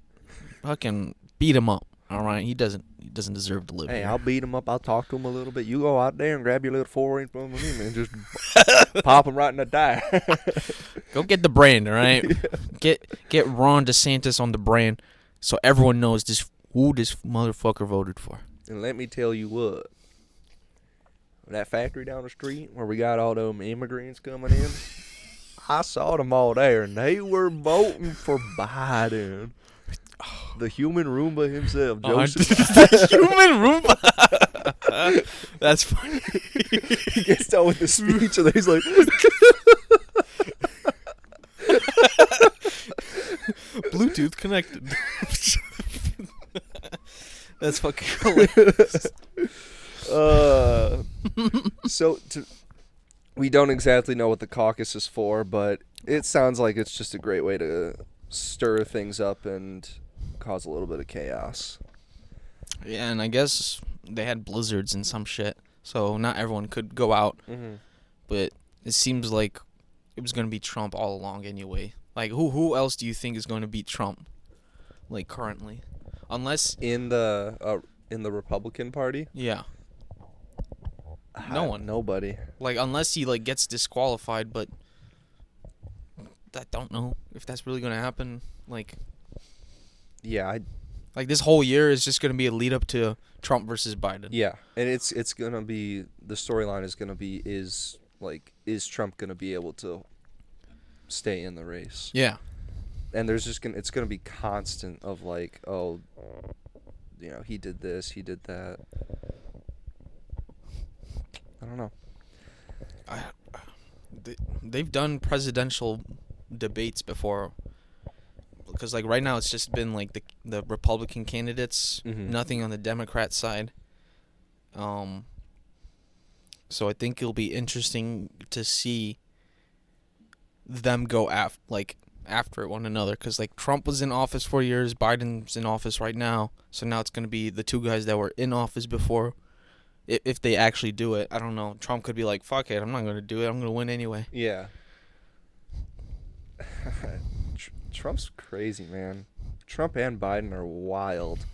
fucking beat him up. All right, he doesn't deserve to live Hey, here. I'll beat him up. I'll talk to him a little bit. You go out there and grab your little 4-inch from him and just pop him right in the tire. Go get the brand, all right? Get Ron DeSantis on the brand, so everyone knows who this motherfucker voted for. And let me tell you what. That factory down the street where we got all them immigrants coming in, I saw them all there, and they were voting for Biden. The human Roomba himself, Joseph. The human Roomba. That's funny. He gets done with the speech, and he's like, Bluetooth connected. That's fucking hilarious. We don't exactly know what the caucus is for, but it sounds like it's just a great way to stir things up and cause a little bit of chaos. Yeah, and I guess they had blizzards and some shit, so not everyone could go out. Mm-hmm. But it seems like it was going to be Trump all along anyway. Like, who else do you think is going to beat Trump, like, currently? Unless... In the Republican Party? Yeah. No one. Nobody. Like, unless he, like, gets disqualified, but I don't know if that's really going to happen. Like... Yeah, Like, this whole year is just going to be a lead up to Trump versus Biden. Yeah, and it's going to be... The storyline is going to be, is Trump going to be able to stay in the race? Yeah. And there's just it's going to be constant of, like, oh, he did this, he did that. I don't know. They've done presidential debates before. Because, like, right now it's just been, like, the Republican candidates. Mm-hmm. Nothing on the Democrat side. So I think it'll be interesting to see them go after one another. Because, like, Trump was in office for years. Biden's in office right now. So now it's going to be the two guys that were in office before. If they actually do it. I don't know. Trump could be like, fuck it. I'm not going to do it. I'm going to win anyway. Yeah. Trump's crazy, man. Trump and Biden are wild,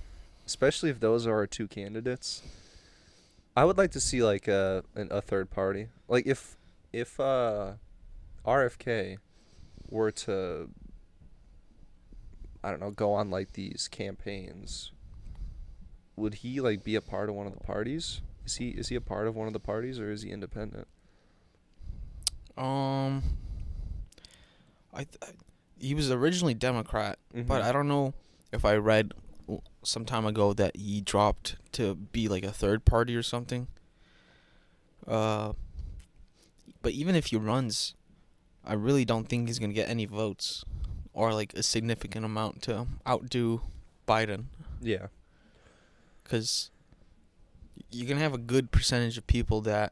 especially if those are our two candidates. I would like to see like a third party. Like if RFK were to, I don't know, go on like these campaigns, would he like be a part of one of the parties? Is he a part of one of the parties, or is he independent? He was originally Democrat, Mm-hmm. but I don't know if I read some time ago that he dropped to be like a third party or something. But even if he runs, I really don't think he's gonna get any votes. or like a significant amount to outdo Biden. Yeah. Because you're going to have a good percentage of people that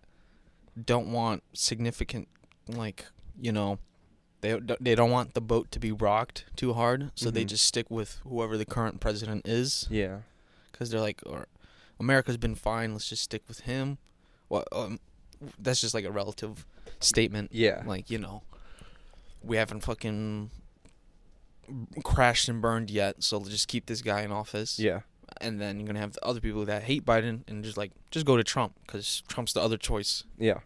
don't want significant, like, you know, they don't want the boat to be rocked too hard, so they just stick with whoever the current president is. Yeah. Because they're like, America's been fine, let's just stick with him. Well, that's just like a relative statement. Yeah. Like, you know, we haven't fucking crashed and burned yet, so just keep this guy in office. Yeah. And then you're going to have the other people that hate Biden and just go to Trump, because Trump's the other choice. Yeah.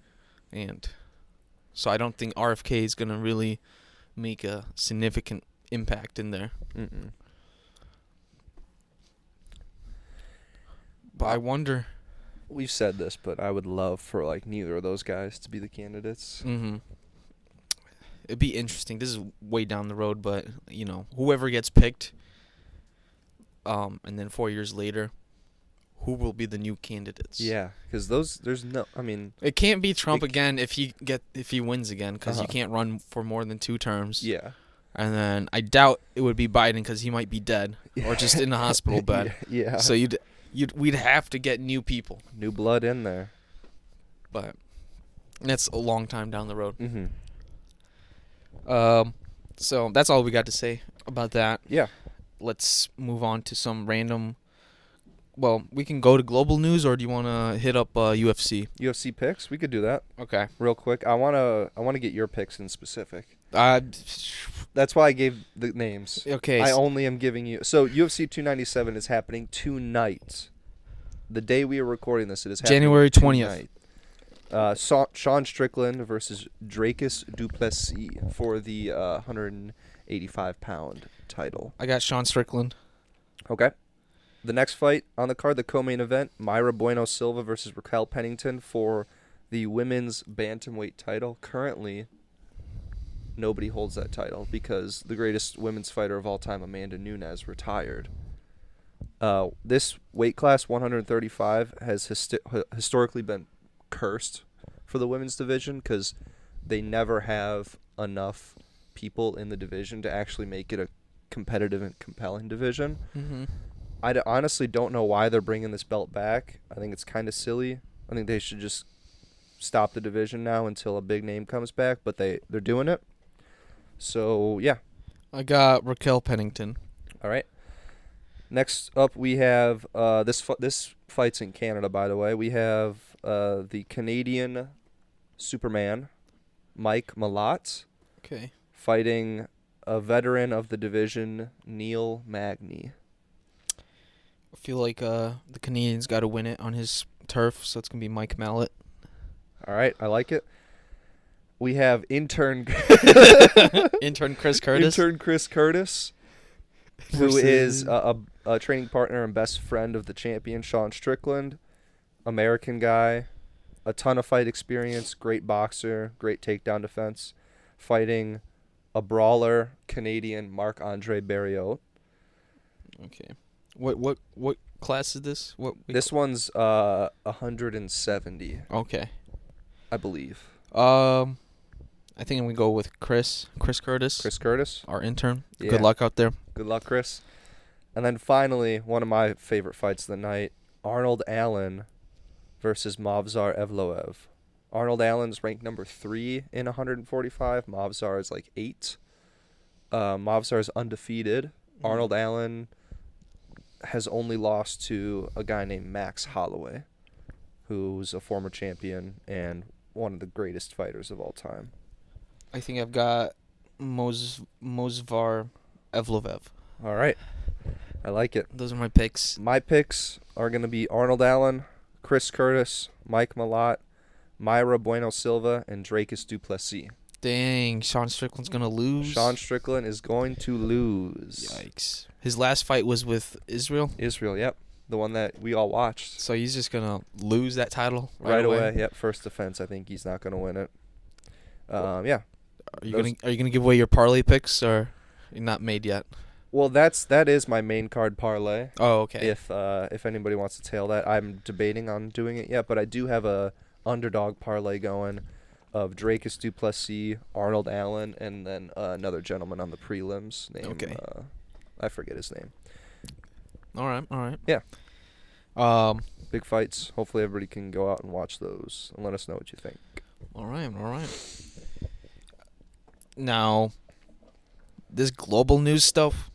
And so I don't think RFK is going to really make a significant impact in there. But I wonder. We've said this, but I would love for like neither of those guys to be the candidates. It'd be interesting. This is way down the road, but you know, whoever gets picked, and then 4 years later, who will be the new candidates? Yeah, because there's no. I mean, it can't be Trump again if he wins again, because you can't run for more than 2 terms. Yeah. And then I doubt it would be Biden, because he might be dead or just in the hospital bed. Yeah. So we'd have to get new people, new blood in there. But that's a long time down the road. So that's all we got to say about that. Yeah. Let's move on to some random. Well, we can go to global news, or do you want to hit up UFC? UFC picks? We could do that. Okay. Real quick, I wanna get your picks in specific. That's why I gave the names. Okay. I only am giving you. So UFC 297 is happening tonight. The day we are recording this, it is happening January 20th. Sean Strickland versus Dracus Duplessis for the 185-pound title. I got Sean Strickland. Okay. The next fight on the card, the co-main event, Mayra Bueno Silva versus Raquel Pennington for the women's bantamweight title. Currently, nobody holds that title because the greatest women's fighter of all time, Amanda Nunes, retired. This weight class, 135, has historically been cursed for the women's division because they never have enough people in the division to actually make it a competitive and compelling division. I honestly don't know why they're bringing this belt back. I think it's kind of silly. I think they should just stop the division now until a big name comes back, but they're doing it. So, yeah. I got Raquel Pennington. All right. Next up, we have this fight's in Canada, by the way. We have the Canadian Superman, Mike Malott, fighting a veteran of the division, Neil Magny. I feel like the Canadian's got to win it on his turf, so it's going to be Mike Malott. All right, I like it. We have intern Chris Curtis. Intern Chris Curtis, who is a training partner and best friend of the champion, Sean Strickland. American guy, a ton of fight experience, great boxer, great takedown defense, fighting a brawler, Canadian Marc-Andre Barriot. Okay. What class is this? This one's 170. Okay. I believe. I think I'm gonna go with Chris Curtis. Chris Curtis, our intern. Yeah. Good luck out there. Good luck, Chris. And then finally, one of my favorite fights of the night, Arnold Allen versus Movsar Evloev. Arnold Allen's ranked number 3 in 145. Movsar is like 8. Movsar is undefeated. Arnold Allen has only lost to a guy named Max Holloway, who's a former champion and one of the greatest fighters of all time. I think I've got Movsar Evloev. All right. I like it. Those are my picks. My picks are going to be Arnold Allen, Chris Curtis, Mike Malott, Mayra Bueno Silva, and Dracus Duplessis. Dang, Sean Strickland's going to lose? Sean Strickland is going to lose. Yikes. His last fight was with Israel? Israel, yep. The one that we all watched. So he's just going to lose that title right away? Yep, first defense. I think he's not going to win it. Yeah. Are you going to give away your parlay picks, or you're not made yet? Well, that is my main card parlay. Oh, okay. If anybody wants to tail that, I'm debating on doing it yet, but I do have a underdog parlay going. of Dracus Duplessis, Arnold Allen, and then another gentleman on the prelims named I forget his name. All right. Yeah. Um. Big fights. Hopefully everybody can go out and watch those and let us know what you think. All right. Now, this global news stuff,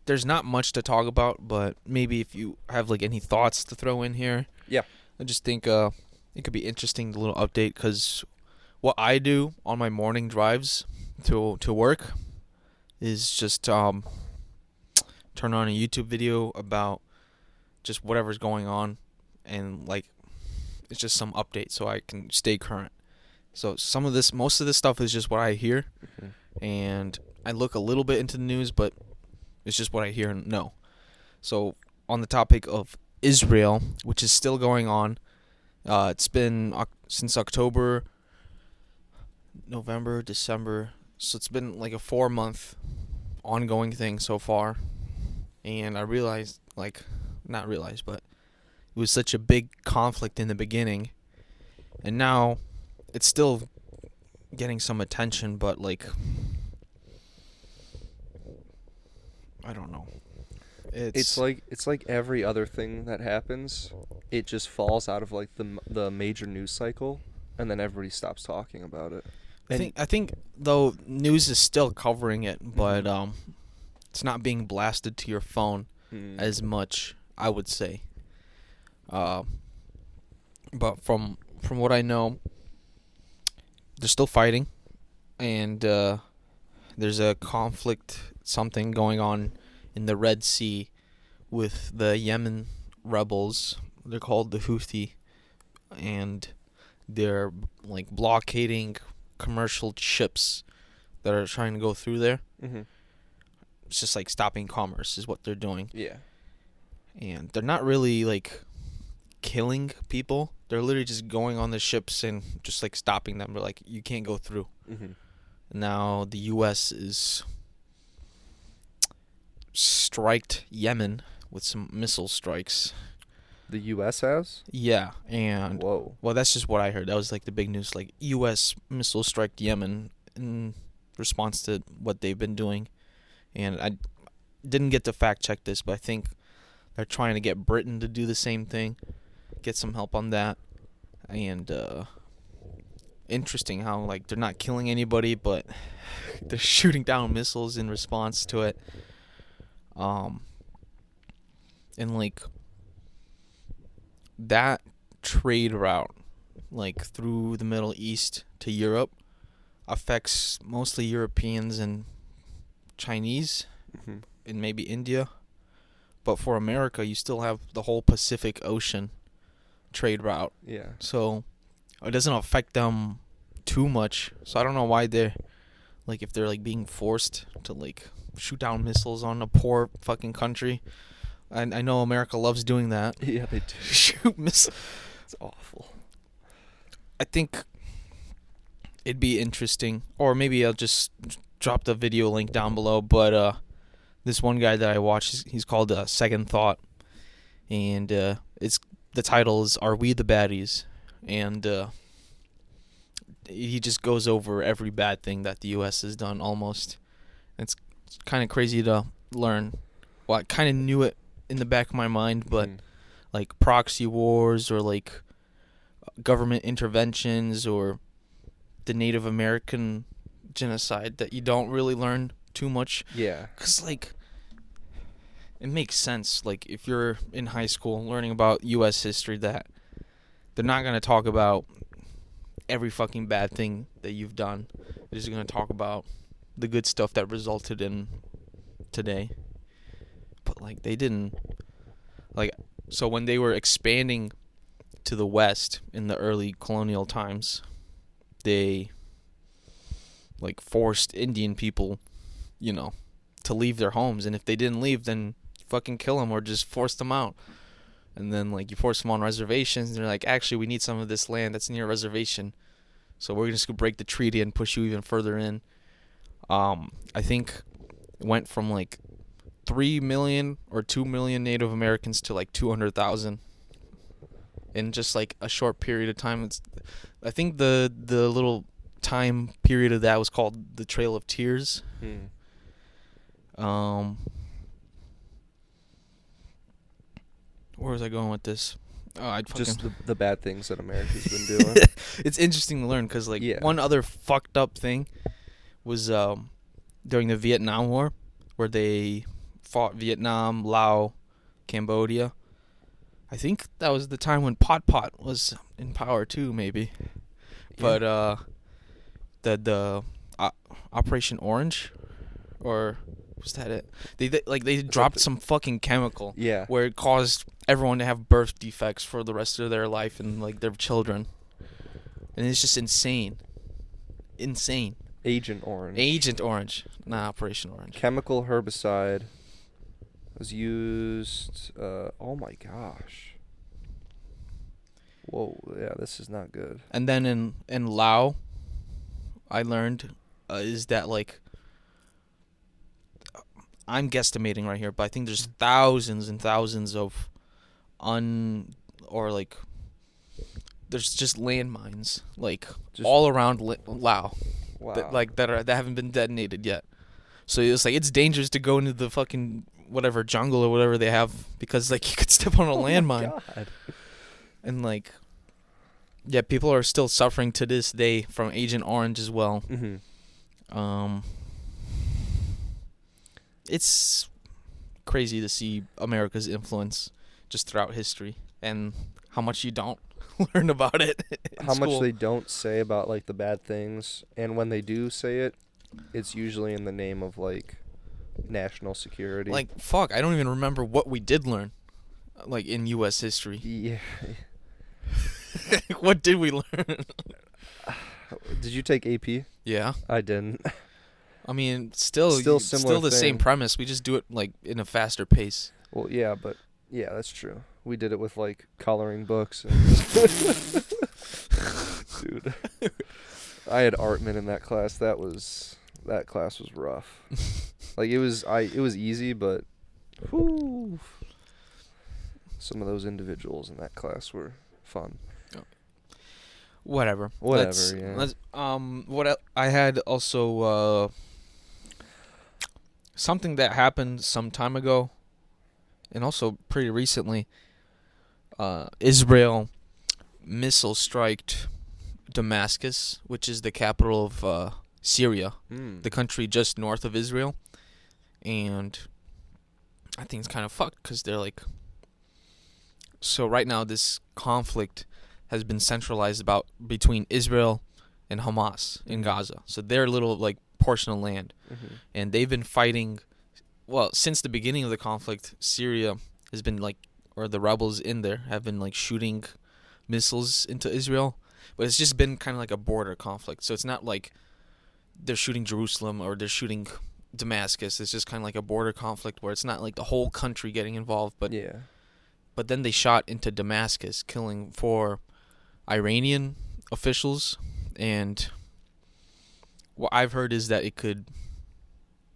there's not much to talk about, but maybe if you have like any thoughts to throw in here. Yeah. I just think it could be interesting, the little update, because what I do on my morning drives to work is just turn on a YouTube video about just whatever's going on, and like it's just some update so I can stay current. So most of this stuff is just what I hear, and I look a little bit into the news, but it's just what I hear and know. So on the topic of Israel, which is still going on, it's been since October, November, December, so it's been like a 4-month ongoing thing so far. And I realized, but it was such a big conflict in the beginning, and now it's still getting some attention, but like, I don't know. It's like every other thing that happens, it just falls out of like the major news cycle, and then everybody stops talking about it. I think though news is still covering it, but it's not being blasted to your phone as much, I would say. But from what I know, they're still fighting, and there's a conflict, something going on in the Red Sea with the Yemen rebels. They're called the Houthi, and they're like blockading commercial ships that are trying to go through there. It's just like stopping commerce is what they're doing. Yeah. And they're not really like killing people. They're literally just going on the ships and just like stopping them. They're like, you can't go through. Now the U.S. is striked Yemen with some missile strikes. The U.S. has? Yeah, and whoa. Well, that's just what I heard. That was like the big news. Like, U.S. missile strike Yemen in response to what they've been doing. And I didn't get to fact check this, but I think they're trying to get Britain to do the same thing, get some help on that. And interesting how like they're not killing anybody, but they're shooting down missiles in response to it. And like that trade route, like through the Middle East to Europe, affects mostly Europeans and Chinese, and maybe India. But for America, you still have the whole Pacific Ocean trade route. Yeah. So it doesn't affect them too much. So I don't know why they're like, if they're like being forced to like shoot down missiles on a poor fucking country. I know America loves doing that. Yeah, they do. Shoot missiles. It's awful. I think it'd be interesting, or maybe I'll just drop the video link down below, but this one guy that I watched, he's called Second Thought, and it's the title is Are We the Baddies? And he just goes over every bad thing that the U.S. has done almost. It's kind of crazy to learn. Well, I kind of knew it in the back of my mind, but like proxy wars or like government interventions or the Native American genocide that you don't really learn too much. Yeah. Because like it makes sense. Like if you're in high school learning about U.S. history, that they're not going to talk about every fucking bad thing that you've done. They're just going to talk about the good stuff that resulted in today. But like they didn't, like, so when they were expanding to the west in the early colonial times, they like forced Indian people, you know, to leave their homes, and if they didn't leave, then fucking kill them or just force them out. And then like you force them on reservations, and they're like, actually we need some of this land that's near a reservation, so we're just gonna break the treaty and push you even further in. I think it went from like 3 million or 2 million Native Americans to like 200,000. in just like a short period of time. I think the little time period of that was called the Trail of Tears. Where was I going with this? Just the bad things that America's been doing. It's interesting to learn because, like, Yeah. one other fucked up thing was during the Vietnam War, where they fought Vietnam, Laos, Cambodia. I think that was the time when Pol Pot was in power too, maybe. Yeah. But the Operation Orange, or was that it? They dropped some fucking chemical. Yeah. Where it caused everyone to have birth defects for the rest of their life and like their children. And it's just insane. Agent Orange. Agent Orange, not Operation Orange. Chemical herbicide was used. Oh my gosh. Whoa. Yeah, this is not good. And then in Laos, I learned is that, like, I'm guesstimating right here, but I think there's thousands and thousands of there's just landmines, like, just all around Laos. Wow. That haven't been detonated yet. So it's like it's dangerous to go into the fucking whatever jungle or whatever they have, because like you could step on a landmine. God. And like, yeah, people are still suffering to this day from Agent Orange as well. Mm-hmm. It's crazy to see America's influence just throughout history and how much you don't learn about it in how school. much they don't say about like the bad things, and when they do say it, it's usually in the name of like national security. Like, fuck, I don't even remember what we did learn, like, in U.S. history. Yeah. What did we learn? Did you take AP? Yeah. I didn't. I mean, still similar the same premise. We just do it like in a faster pace. Well, yeah, but yeah, that's true. We did it with like coloring books. And dude, I had Artman in that class. That class was rough. Like it was easy, but whew, some of those individuals in that class were fun. Whatever. Yeah. I had also something that happened some time ago, and also pretty recently. Israel missile striked Damascus, which is the capital of Syria, the country just north of Israel, and I think it's kind of fucked because they're like. So right now, this conflict has been centralized between Israel and Hamas in Gaza. So their little like portion of land, and they've been fighting. Well, since the beginning of the conflict, Syria has been like, or the rebels in there have been like shooting missiles into Israel, but it's just been kind of like a border conflict. So it's not like they're shooting Jerusalem or they're shooting Damascus. It's just kind of like a border conflict where it's not like the whole country getting involved, but yeah. But then they shot into Damascus, killing 4 Iranian officials, and what I've heard is that it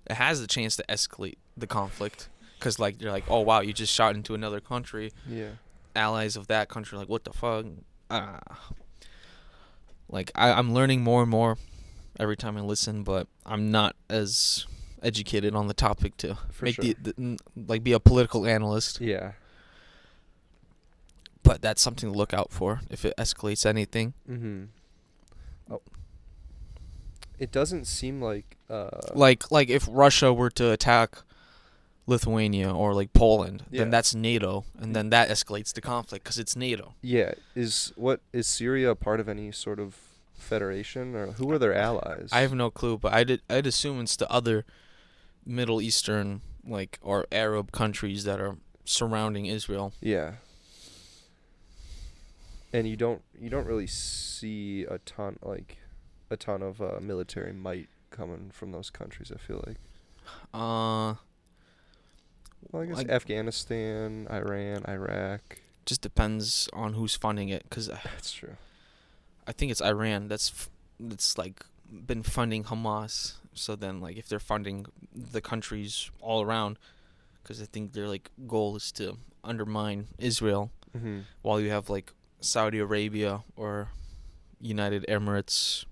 has the chance to escalate the conflict, because like you're like, oh wow, you just shot into another country. Yeah. Allies of that country, like, what the fuck? Like I'm learning more and more every time I listen, but I'm not as educated on the topic to be a political analyst. Yeah. But that's something to look out for if it escalates anything. Mm-hmm. Oh. It doesn't seem like like if Russia were to attack Lithuania or like Poland, then that's NATO, and then that escalates the conflict because it's NATO. Yeah. Is Syria a part of any sort of federation, or who are their allies? I have no clue, but I'd assume it's the other Middle Eastern or Arab countries that are surrounding Israel. Yeah. And you don't really see a ton of military might coming from those countries, I feel like. Well, I guess Afghanistan, Iran, Iraq. Just depends on who's funding it, because that's true. I think it's Iran that's been funding Hamas. So then, if they're funding the countries all around, because I think their goal is to undermine Israel, while you have Saudi Arabia or United Emirates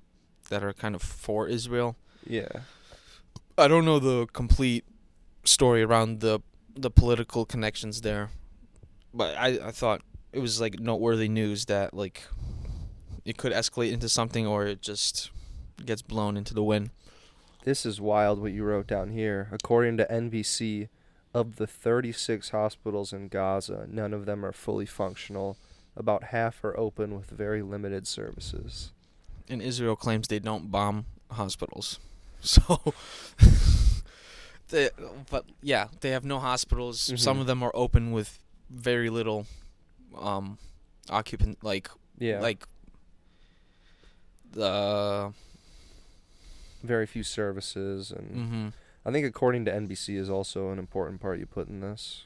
that are kind of for Israel. Yeah. I don't know the complete story around the political connections there, but I thought it was like noteworthy news that like it could escalate into something or it just gets blown into the wind. This is wild what you wrote down here. According to NBC, of the 36 hospitals in Gaza, none of them are fully functional. About half are open with very limited services. And Israel claims they don't bomb hospitals. So, but yeah, they have no hospitals. Mm-hmm. Some of them are open with very little occupant, like the very few services, and mm-hmm. I think according to NBC is also an important part you put in this.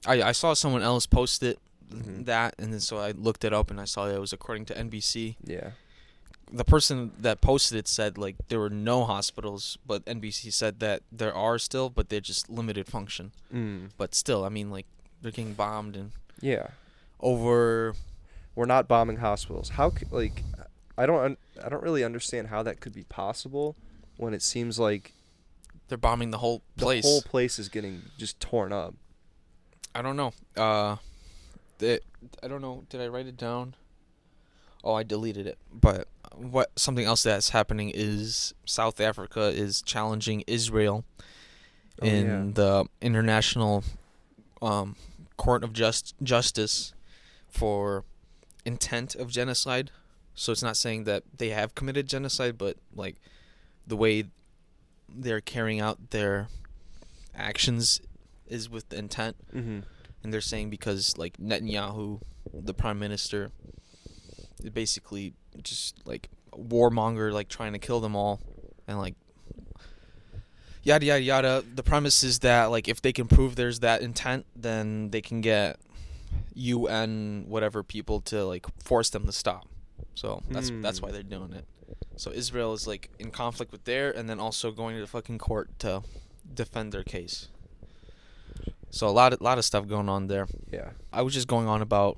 I saw someone else post it Mm-hmm. that, and then so I looked it up and I saw it was according to NBC. Yeah. The person that posted it said like there were no hospitals, but NBC said that there are still, but they're just limited function. But still, I mean, like they're getting bombed and over. We're not bombing hospitals. How like I don't really understand how that could be possible when it seems like they're bombing the whole place. The whole place is getting just torn up. I don't know. I don't know. Did I write it down? Oh, I deleted it. But something else that's happening is South Africa is challenging Israel in the International Court of Justice for intent of genocide. So it's not saying that they have committed genocide, but like the way they're carrying out their actions is with the intent. Mm-hmm. And they're saying because like Netanyahu, the prime minister, is basically just like a warmonger, like trying to kill them all, and like yada yada yada. The premise is that like if they can prove there's that intent, then they can get UN whatever people to like force them to stop. So that's why they're doing it. So Israel is like in conflict with and then also going to the fucking court to defend their case. So a lot of stuff going on there. Yeah. I was just going on about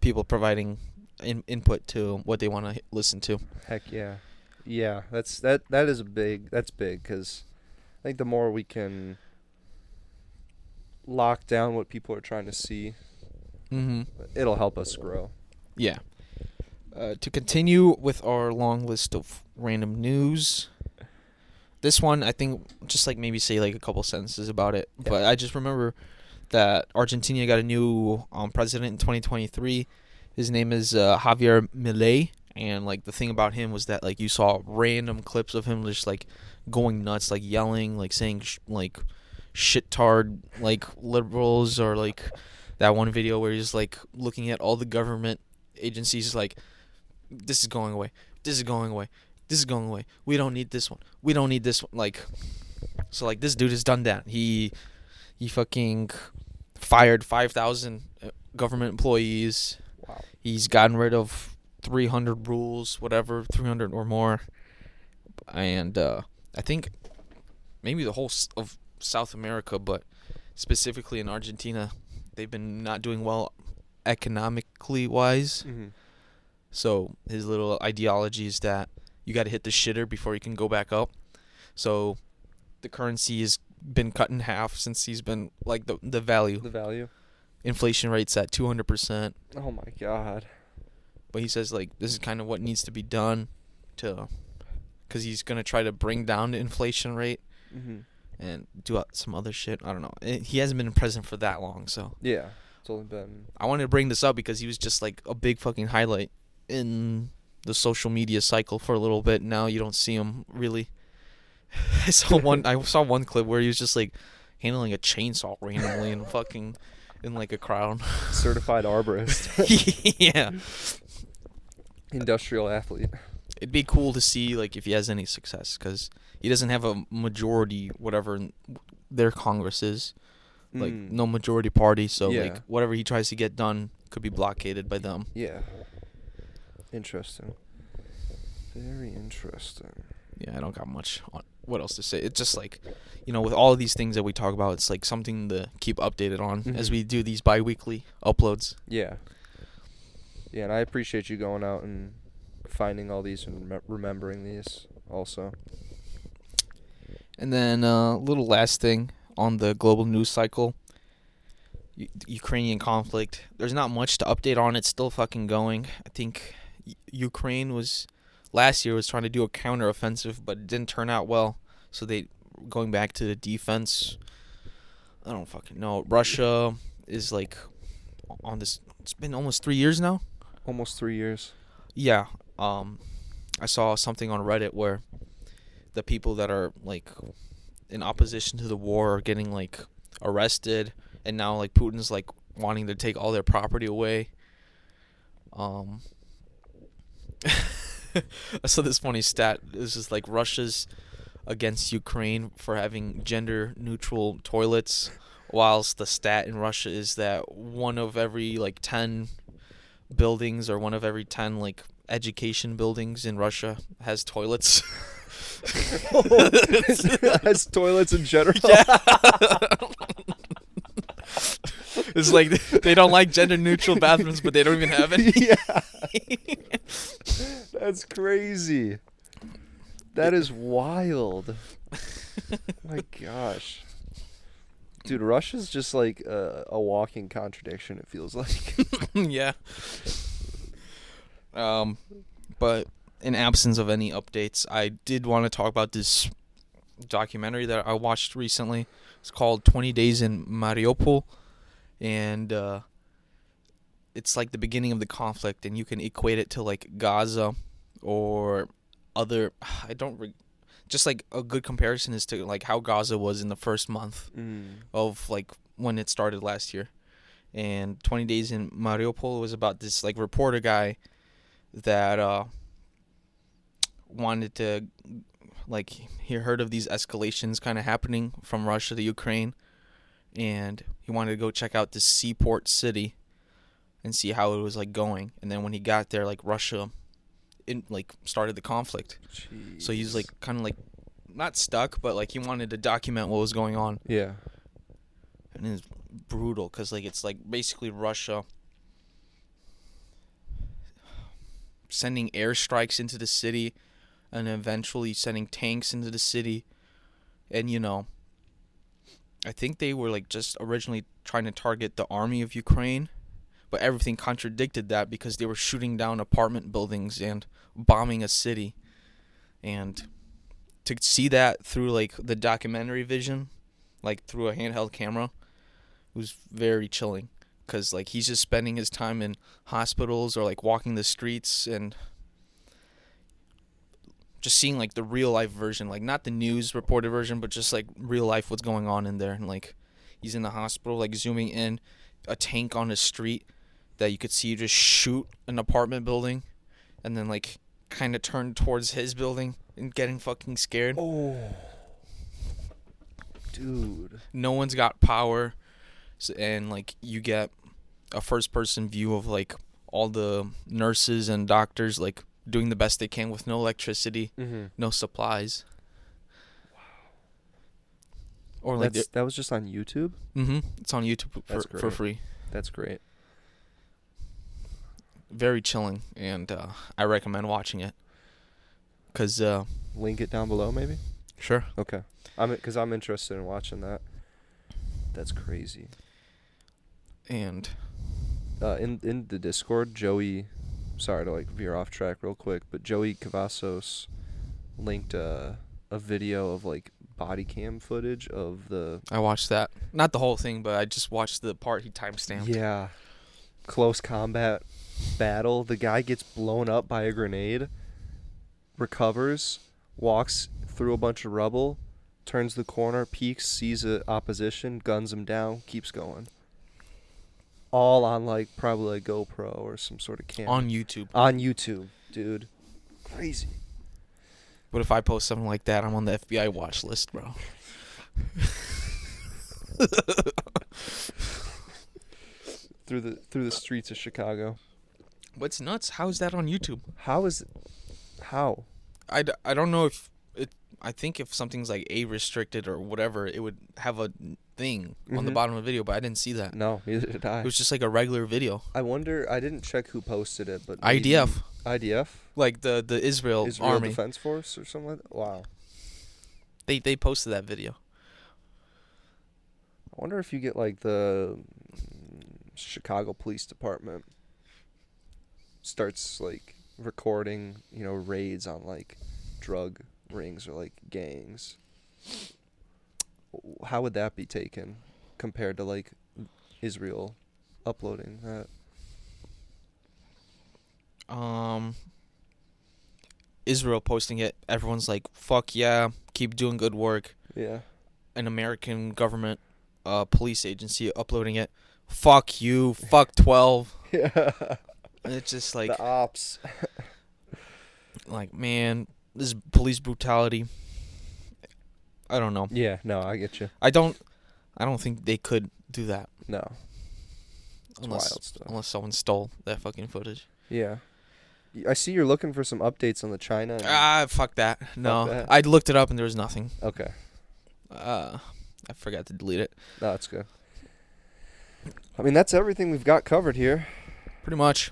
people providing input to what they want to listen to. Heck yeah. Yeah, that's big because I think the more we can lock down what people are trying to see, it'll help us grow. Yeah. To continue with our long list of random news, this one I think just like maybe say like a couple sentences about it. Yeah. But I just remember that Argentina got a new president in 2023. His name is Javier Milei, and like the thing about him was that like you saw random clips of him just like going nuts, like yelling, like saying like shit-tard like liberals, or like that one video where he's like looking at all the government agencies like, this is going away, this is going away, this is going away, we don't need this one, we don't need this one. Like, so like this dude has done that. He fucking fired 5,000 government employees. Wow. He's gotten rid of 300 rules, whatever, 300 or more. And I think maybe the whole of South America, but specifically in Argentina, they've been not doing well economically wise. Mm-hmm. So his little ideology is that you got to hit the shitter before you can go back up. So the currency has been cut in half since he's been like the value. The value. Inflation rate's at 200%. Oh my god. But he says like this is kind of what needs to be done because he's gonna try to bring down the inflation rate and do some other shit. I don't know. He hasn't been president for that long, so yeah, it's only been. I wanted to bring this up because he was just like a big fucking highlight in the social media cycle for a little bit. Now you don't see him really. I saw one clip where he was just like handling a chainsaw randomly and fucking in like a crowd. Certified arborist. Yeah. Industrial athlete. It'd be cool to see like if he has any success, because he doesn't have a majority, whatever their Congress is, like no majority party. So like whatever he tries to get done could be blockaded by them. Yeah. Interesting. Very interesting. Yeah, I don't got much what else to say? It's just like, with all of these things that we talk about, it's like something to keep updated on as we do these bi-weekly uploads. Yeah. Yeah, and I appreciate you going out and finding all these and remembering these also. And then a little last thing on the global news cycle. Ukrainian conflict. There's not much to update on. It's still fucking going. I think Ukraine last year was trying to do a counteroffensive, but it didn't turn out well. So they going back to the defense. I don't fucking know. Russia is like on this. It's been almost 3 years now. Almost 3 years. Yeah. I saw something on Reddit where the people that are like in opposition to the war are getting like arrested, and now like Putin's like wanting to take all their property away. I saw this funny stat. This is like Russia's against Ukraine for having gender neutral toilets, whilst the stat in Russia is that one of every like 10 buildings or one of every 10 like education buildings in Russia has toilets. Has toilets in general. Yeah. It's like they don't like gender neutral bathrooms, but they don't even have any. Yeah. That's crazy. That is wild. My gosh. Dude, Russia's just like a walking contradiction, it feels like. Yeah. But in absence of any updates, I did want to talk about this documentary that I watched recently. It's called 20 Days in Mariupol, and it's like the beginning of the conflict, and you can equate it to like Gaza or other. Just like a good comparison is to like how Gaza was in the first month of like when it started last year. And 20 Days in Mariupol was about this like reporter guy that wanted to, like, he heard of these escalations kind of happening from Russia to Ukraine, and he wanted to go check out this seaport city and see how it was like going. And then when he got there, like Russia started the conflict. Jeez. So he's like kind of like not stuck, but like he wanted to document what was going on. Yeah. And it's brutal because like it's like basically Russia sending airstrikes into the city and eventually sending tanks into the city. And I think they were like just originally trying to target the army of Ukraine, but everything contradicted that because they were shooting down apartment buildings and bombing a city. And to see that through like the documentary vision, like through a handheld camera, it was very chilling. Because like he's just spending his time in hospitals or like walking the streets and just seeing like the real life version, like not the news reported version, but just like real life what's going on in there. And like he's in the hospital, like zooming in, a tank on the street that you could see just shoot an apartment building, and then like kind of turn towards his building and getting fucking scared. Oh, dude. No one's got power, and like you get a first person view of like all the nurses and doctors like doing the best they can with no electricity, no supplies. Wow. Or like that was just on YouTube? It's on YouTube for free. That's great. Very chilling, and I recommend watching it. Cause link it down below, maybe. Sure. Okay. Because I'm interested in watching that. That's crazy. And in the Discord, Joey, sorry to like veer off track real quick, but Joey Cavazos linked a video of like body cam footage of the. I watched that. Not the whole thing, but I just watched the part he timestamped. Yeah. Close combat battle. The guy gets blown up by a grenade, recovers, walks through a bunch of rubble, turns the corner, peeks, sees a opposition, guns him down, keeps going. All on like probably a GoPro or some sort of camera. On YouTube. On YouTube, dude. Crazy. But if I post something like that, I'm on the FBI watch list, bro. through the streets of Chicago. What's nuts? How is that on YouTube? How? I don't know if it. I think if something's like A restricted or whatever, it would have a thing on the Mhm. bottom of the video, but I didn't see that. No, neither did I. It was just like a regular video. I wonder. I didn't check who posted it, but maybe IDF, IDF, like the Israel Army. Defense Force or something like that. Wow. They posted that video. I wonder if you get like the Chicago Police Department starts like recording, raids on like drug rings or like gangs. How would that be taken compared to like Israel uploading that? Israel posting it, everyone's like, "Fuck yeah, keep doing good work." Yeah. An American government police agency uploading it, "Fuck you, fuck 12." Yeah. And it's just like the ops. like, man, this is police brutality. I don't know. Yeah, no, I get you. I don't think they could do that. No. It's wild stuff. Unless someone stole that fucking footage. Yeah. I see you're looking for some updates on the China. Fuck that. No. that. I looked it up and there was nothing. Okay. I forgot to delete it. No, that's good. I mean, that's everything we've got covered here. Pretty much.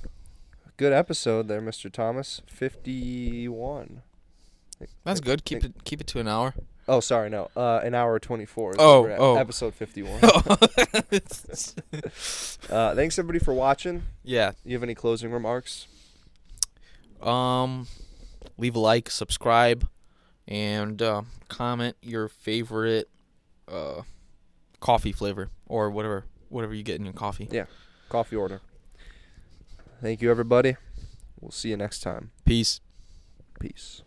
Good episode there, Mr. Thomas. 51. That's good. Keep it to an hour. Oh, sorry, no. An hour 24. Oh. Episode 51. Thanks, everybody, for watching. Yeah. You have any closing remarks? Leave a like, subscribe, and comment your favorite coffee flavor or whatever you get in your coffee. Yeah, coffee order. Thank you, everybody. We'll see you next time. Peace. Peace.